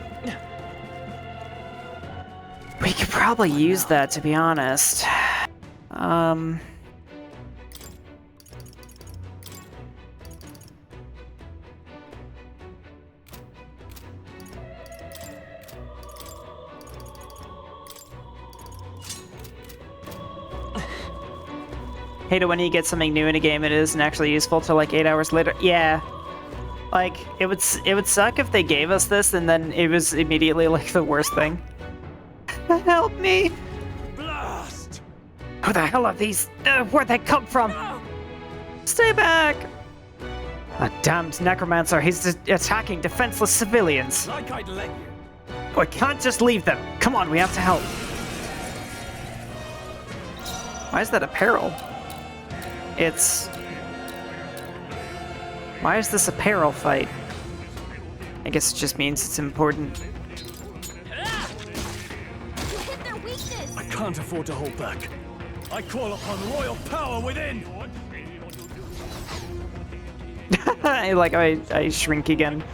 We could probably use that, to be honest. Hate it when you get something new in a game it isn't actually useful till like 8 hours later. Yeah. Like, it would suck if they gave us this and then it was immediately like the worst thing. Help me!
Blast!
Who the hell are these? Where'd they come from? Stay back! A damned necromancer, he's attacking defenseless civilians.
Like I'd let you.
We can't just leave them. Come on, we have to help. Why is that a peril? Why is this a peril fight? I guess it just means it's important.
I can't afford to hold back. I call upon royal power within.
I shrink again.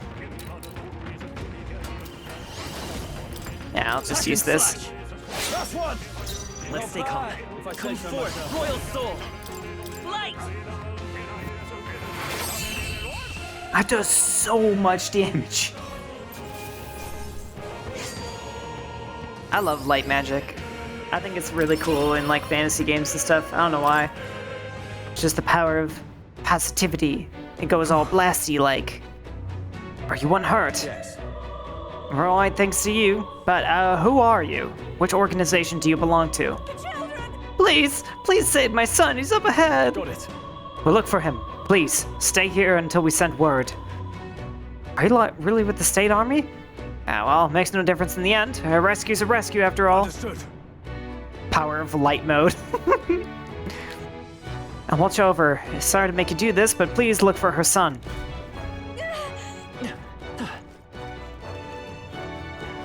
Yeah, I'll just use this.
Last one.
Let's stay calm. Come forth, royal soul! Light!
That does so much damage. I love light magic. I think it's really cool in like fantasy games and stuff. I don't know why. It's just the power of positivity. It goes all blasty like. Are you unhurt?
Yes.
Alright, thanks to you. But who are you? Which organization do you belong to? Please, please save my son. He's up ahead.
Got it.
We'll look for him. Please, stay here until we send word. Are you like really with the state army? Ah, well, makes no difference in the end. A rescue's a rescue after all.
Understood.
Power of light mode. And watch over. Sorry to make you do this, but please look for her son.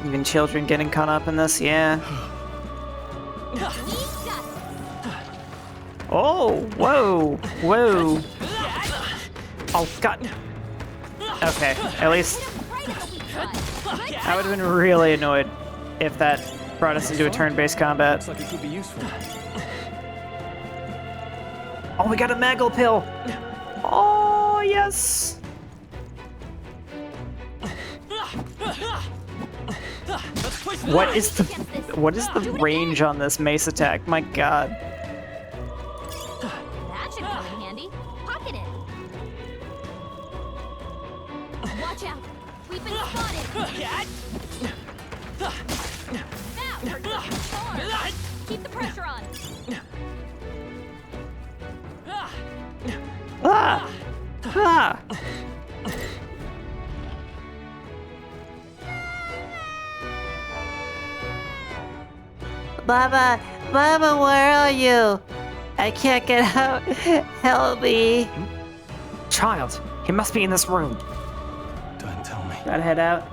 Even children getting caught up in this, yeah. Oh, whoa, whoa. Oh, God. Okay, at least I would have been really annoyed if that brought us into a turn-based combat.
Looks like it could be useful.
Oh, we got a Maggle pill. Oh, yes. What is the range on this mace attack? My God.
That should come in handy. Pocket it. Watch out. We've been spotted. That hurts hard. Keep the pressure on.
Ah! Ah!
Baba, Baba, where are you? I can't get out. Help me.
Child, he must be in this room.
Don't tell me.
Gotta head out.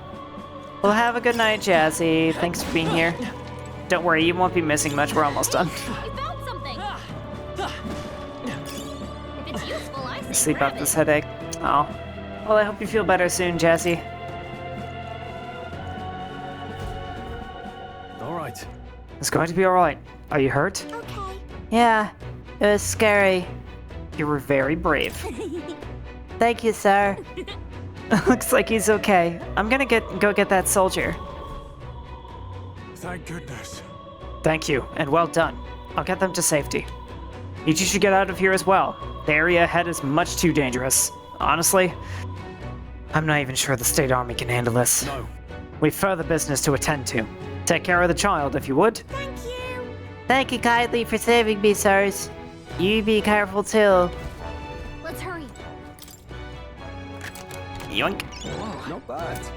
Well, have a good night, Jazzy. Thanks for being here. Don't worry, you won't be missing much. We're almost done.
You found something. If it's useful, I say
Sleep
grab
off
it.
this headache. Oh. Well, I hope you feel better soon, Jazzy.
All right.
It's going to be alright. Are you hurt?
Okay.
Yeah, it was scary.
You were very brave.
Thank you, sir.
Looks like he's okay. I'm gonna go get that soldier.
Thank goodness.
Thank you, and well done. I'll get them to safety. You two should get out of here as well. The area ahead is much too dangerous. Honestly, I'm not even sure the state army can handle this.
No.
We've further business to attend to. Take care of the child, if you would.
Thank you.
Thank you kindly for saving me, sirs. You be careful too.
Let's hurry.
Yoink.
Wow, not bad.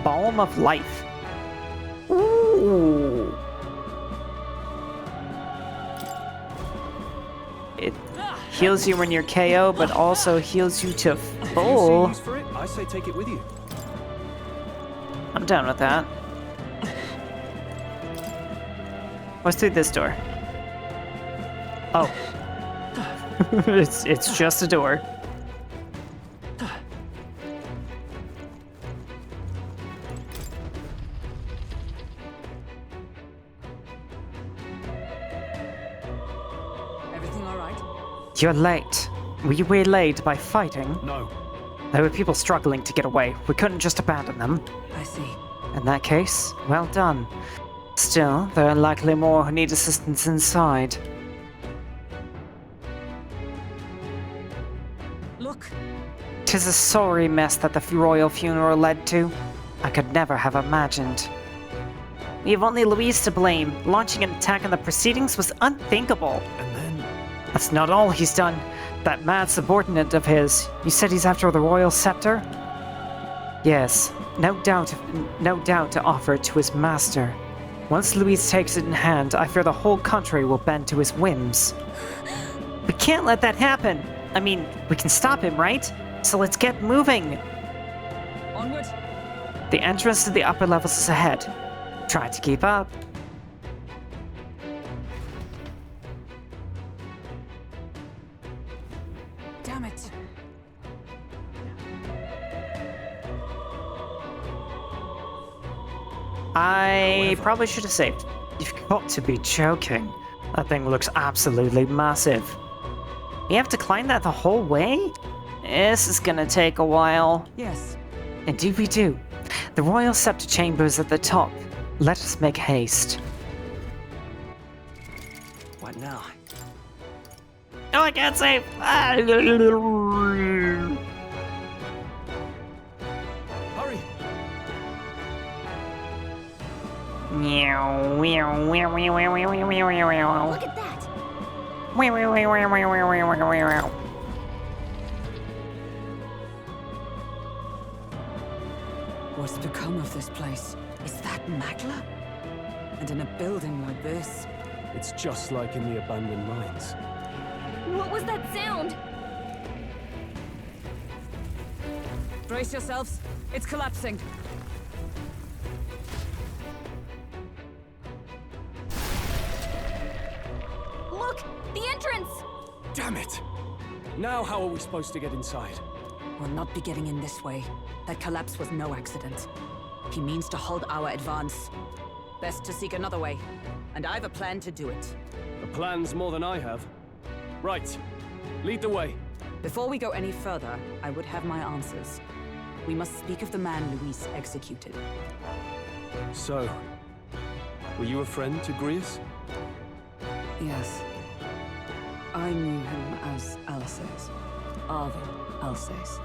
Balm of life. Ooh. It heals you when you're KO, but also heals you to
If you
full.
see use for it, I say take it with you.
I'm down with that. What's through this door? Oh. it's just a door.
Everything all right?
You're late. Were you waylaid by fighting?
No.
There were people struggling to get away. We couldn't just abandon them.
I see.
In that case, well done. Still, there are likely more who need assistance inside.
Look.
'Tis a sorry mess that the royal funeral led to. I could never have imagined. We have only Louise to blame. Launching an attack on the proceedings was unthinkable.
And then
That's not all he's done. That mad subordinate of his. You said he's after the royal scepter? Yes, no doubt to offer it to his master. Once Louise takes it in hand, I fear the whole country will bend to his whims. We can't let that happen. I mean, we can stop him, right? So let's get moving.
Onward.
The entrance to the upper levels is ahead. Try to keep up.
Damn it.
I probably should have saved. You've got to be joking. That thing looks absolutely massive. We have to climb that the whole way? This is gonna take a while.
Yes.
Indeed we do. The royal scepter chamber is at the top. Let us make haste.
What now?
Oh, I can't save!
Hurry!
Meow, meow, meow, meow, meow, meow, meow, meow, meow.
Look at that!
Meow, meow, meow, meow, meow, meow, meow, meow, meow.
What's become of this place? Is that Magla? And in a building like this?
It's just like in the abandoned mines.
What was that sound?
Brace yourselves. It's collapsing.
Look! The entrance!
Damn it! Now how are we supposed to get inside?
We'll not be getting in this way. That collapse was no accident. He means to halt our advance. Best to seek another way. And I've a plan to do it.
The plan's more than I have. Right. Lead the way.
Before we go any further, I would have my answers. We must speak of the man Luis executed.
So, were you a friend to Grius?
Yes. I knew him as Alsace. Arvin Alsace.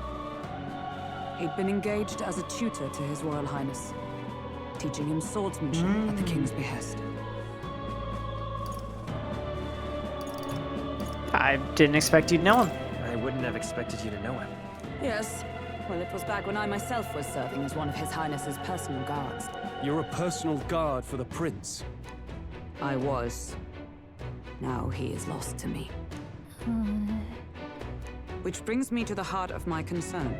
He'd been engaged as a tutor to His Royal Highness, teaching him swordsmanship at the King's behest.
I didn't expect you'd know him.
I wouldn't have expected you to know him.
Yes. Well, it was back when I myself was serving as one of His Highness's personal guards.
You're a personal guard for the Prince.
I was. Now he is lost to me. Which brings me to the heart of my concern.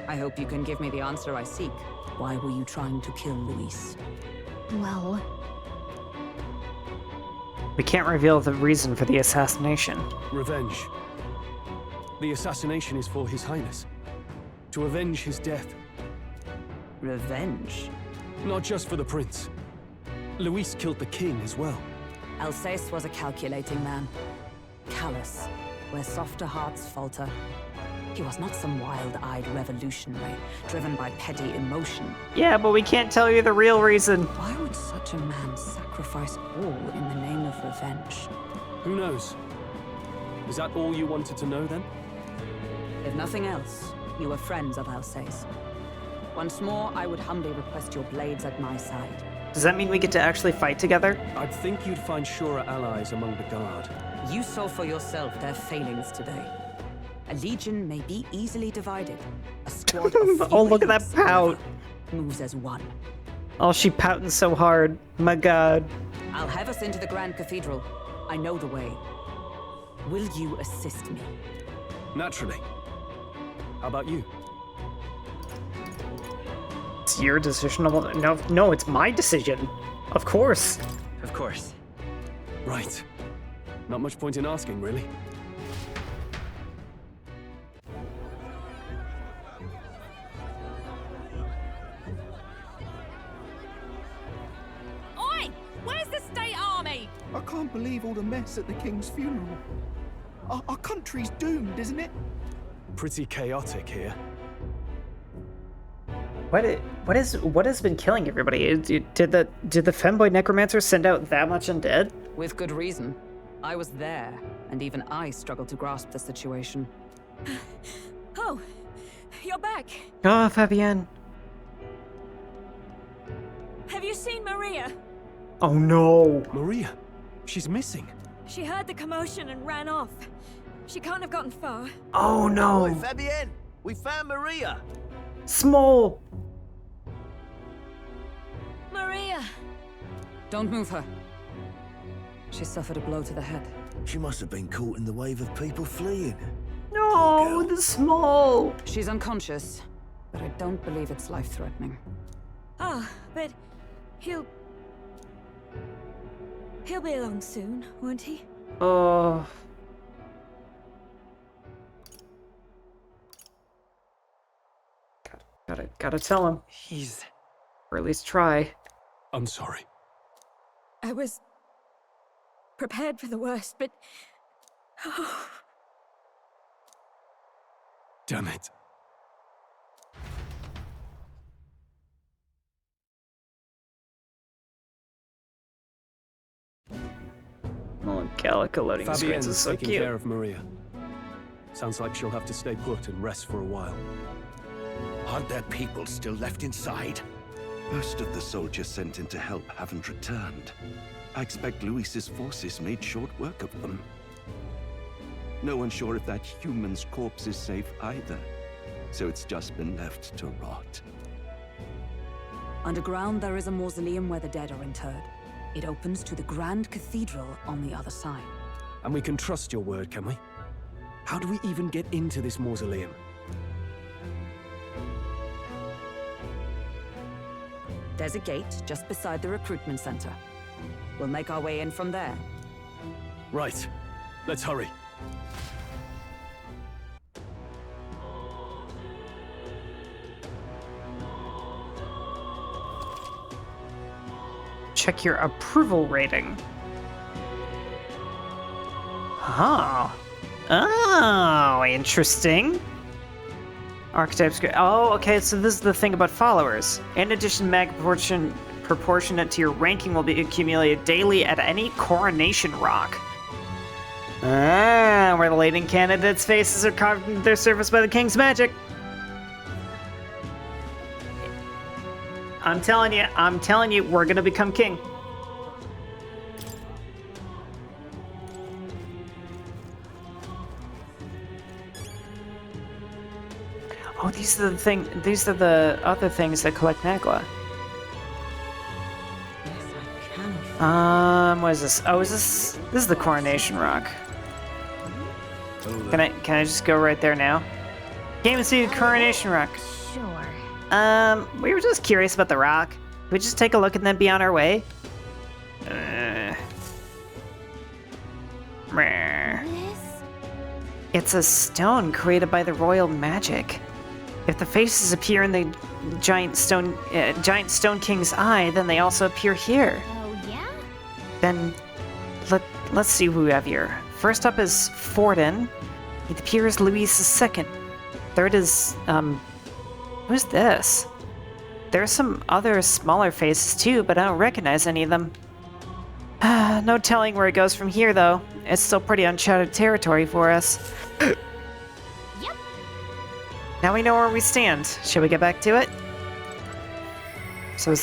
I hope you can give me the answer I seek. Why were you trying to kill Luis?
Well,
We can't reveal the reason for the assassination.
Revenge. The assassination is for His Highness. To avenge his death.
Revenge?
Not just for the Prince. Luis killed the King as well.
Alsace was a calculating man. Callous, where softer hearts falter. He was not some wild-eyed revolutionary, driven by petty emotion.
Yeah, but we can't tell you the real reason.
Why would such a man sacrifice all in the name of revenge?
Who knows? Is that all you wanted to know then?
If nothing else, you were friends of Alsace. Once more, I would humbly request your blades at my side.
Does that mean we get to actually fight together?
I'd think you'd find surer allies among the Guard.
You saw for yourself their failings today. A legion may be easily divided. A squad of
Oh, look at that pout.
moves as one.
Oh, she pouting so hard. My god.
I'll have us into the Grand Cathedral. I know the way. Will you assist me?
Naturally. How about you?
It's your decision. No, it's my decision. Of course.
Of course.
Right. Not much point in asking, really.
Oi! Where's the state army?
I can't believe all the mess at the King's funeral. Our country's doomed, isn't it?
Pretty chaotic here.
What has been killing everybody? Did the femboy necromancer send out that much undead?
With good reason. I was there, and even I struggled to grasp the situation.
Oh, you're back.
Oh, Fabienne.
Have you seen Maria?
Oh no.
Maria, she's missing.
She heard the commotion and ran off. She can't have gotten far.
Oh no.
Oi, Fabienne, we found Maria.
Small.
Maria!
Don't move her. She suffered a blow to the head.
She must have been caught in the wave of people fleeing.
No, the small.
She's unconscious, but I don't believe it's life-threatening.
Ah, but he'll be along soon, won't he?
Oh. Gotta tell him.
He's...
Or at least try.
I'm sorry.
I was prepared for the worst, but... Oh.
Damn it.
Oh, Gallica loading screens
Fabienne's
is so
taking
cute.
care of Maria. Sounds like she'll have to stay put and rest for a while.
Aren't there people still left inside?
Most of the soldiers sent in to help haven't returned. I expect Luis's forces made short work of them. No one's sure if that human's corpse is safe either, so it's just been left to rot.
Underground, there is a mausoleum where the dead are interred. It opens to the Grand Cathedral on the other side.
And we can trust your word, can we? How do we even get into this mausoleum?
There's a gate just beside the recruitment center. We'll make our way in from there.
Right. Let's hurry.
Check your approval rating. Oh. Oh, interesting. Archetypes. Oh, okay, so this is the thing about followers. In addition, mag proportionate to your ranking will be accumulated daily at any coronation rock. Ah, where the leading candidates' faces are carved into their surface by the king's magic. I'm telling you, we're gonna become king. Oh, these are the other things that collect Nagla. What is this? Oh, this is the coronation rock. Can I just go right there now? Can't even see the coronation rock.
Sure.
We were just curious about the rock. Could we just take a look and then be on our way? It's a stone created by the royal magic. If the faces appear in the giant stone king's eye, then they also appear here.
Oh, yeah?
Then let's see who we have here. First up is Forden. It appears Luis is second. Third is who's this? There's some other smaller faces too, but I don't recognize any of them. No telling where it goes from here, though. It's still pretty uncharted territory for us.
Yep.
Now we know where we stand. Shall we get back to it? So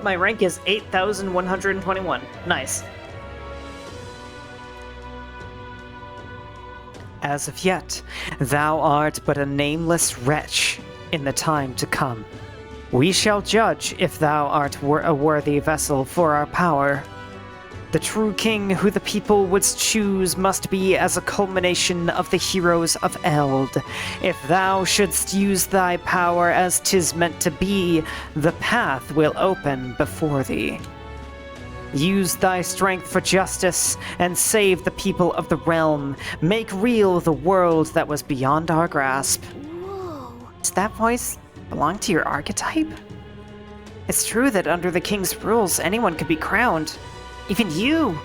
my rank is 8,121. Nice. As of yet, thou art but a nameless wretch in the time to come. We shall judge if thou art a worthy vessel for our power. The true king who the people would choose must be as a culmination of the heroes of Eld. If thou shouldst use thy power as 'tis meant to be, the path will open before thee. Use thy strength for justice and save the people of the realm. Make real the world that was beyond our grasp.
Whoa.
Does that voice belong to your archetype? It's true that under the king's rules, anyone could be crowned. Even you!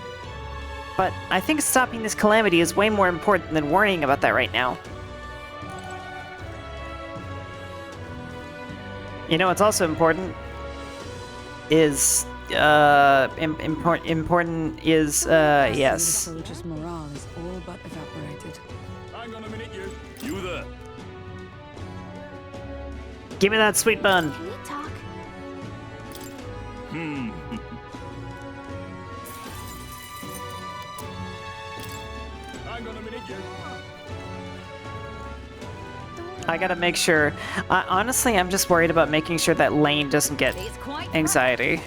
But I think stopping this calamity is way more important than worrying about that right now. You know what's also important? Is, important is, yes.
The soldiers' morale is all but evaporated.
Hang on a minute, you there.
Give me that sweet bun.
Can we talk?
Hang on a minute, you.
I gotta make sure. Honestly, I'm just worried about making sure that Lane doesn't get anxiety.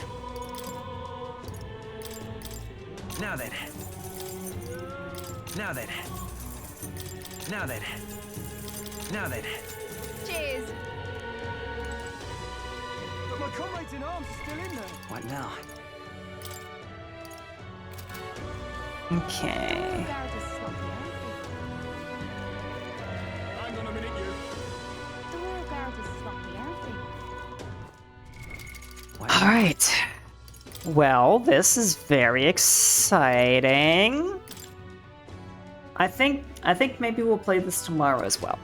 Now then. Now then. Now then. Now then.
Cheers.
But my comrades in arms are still in there.
What now?
Okay.
Hang on a minute, you.
The Royal Guard is sloppy, aren't they?
Alright. Well, this is very exciting. I think maybe we'll play this tomorrow as well.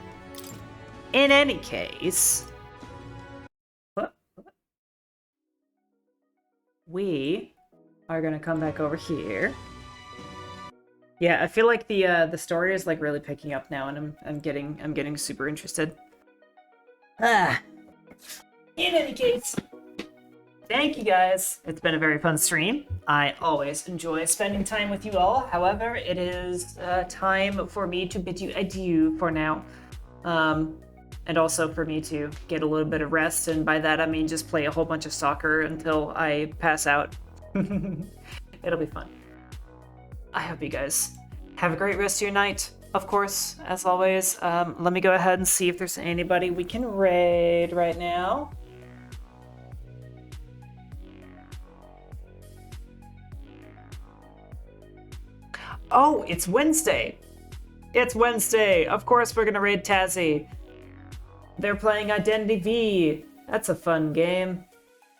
In any case, we are gonna come back over here. Yeah, I feel like the story is like really picking up now, and I'm getting super interested. In any case, thank you guys. It's been a very fun stream. I always enjoy spending time with you all. However, it is time for me to bid you adieu for now. And also for me to get a little bit of rest, and by that I mean just play a whole bunch of soccer until I pass out. It'll be fun. I hope you guys have a great rest of your night. Of course, as always, let me go ahead and see if there's anybody we can raid right now. Oh, it's Wednesday. It's Wednesday. Of course we're gonna raid Tazzy. They're playing Identity V. That's a fun game.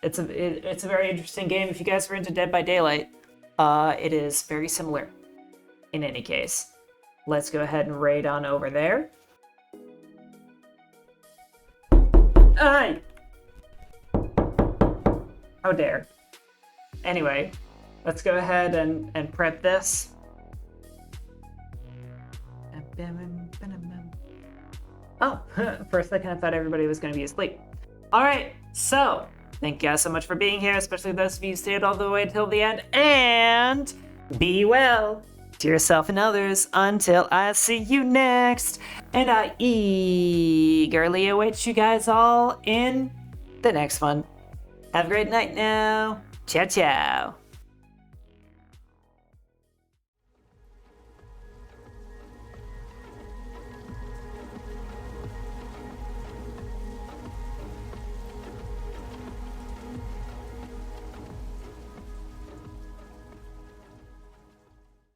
It's a very interesting game. If you guys are into Dead by Daylight, it is very similar. In any case, let's go ahead and raid on over there. Aye! How dare. Anyway, let's go ahead and prep this. Oh, for a second I thought everybody was going to be asleep. Alright, so, thank you guys so much for being here, especially those of you who stayed all the way till the end, and be well to yourself and others until I see you next, and I eagerly await you guys all in the next one. Have a great night now. Ciao, ciao.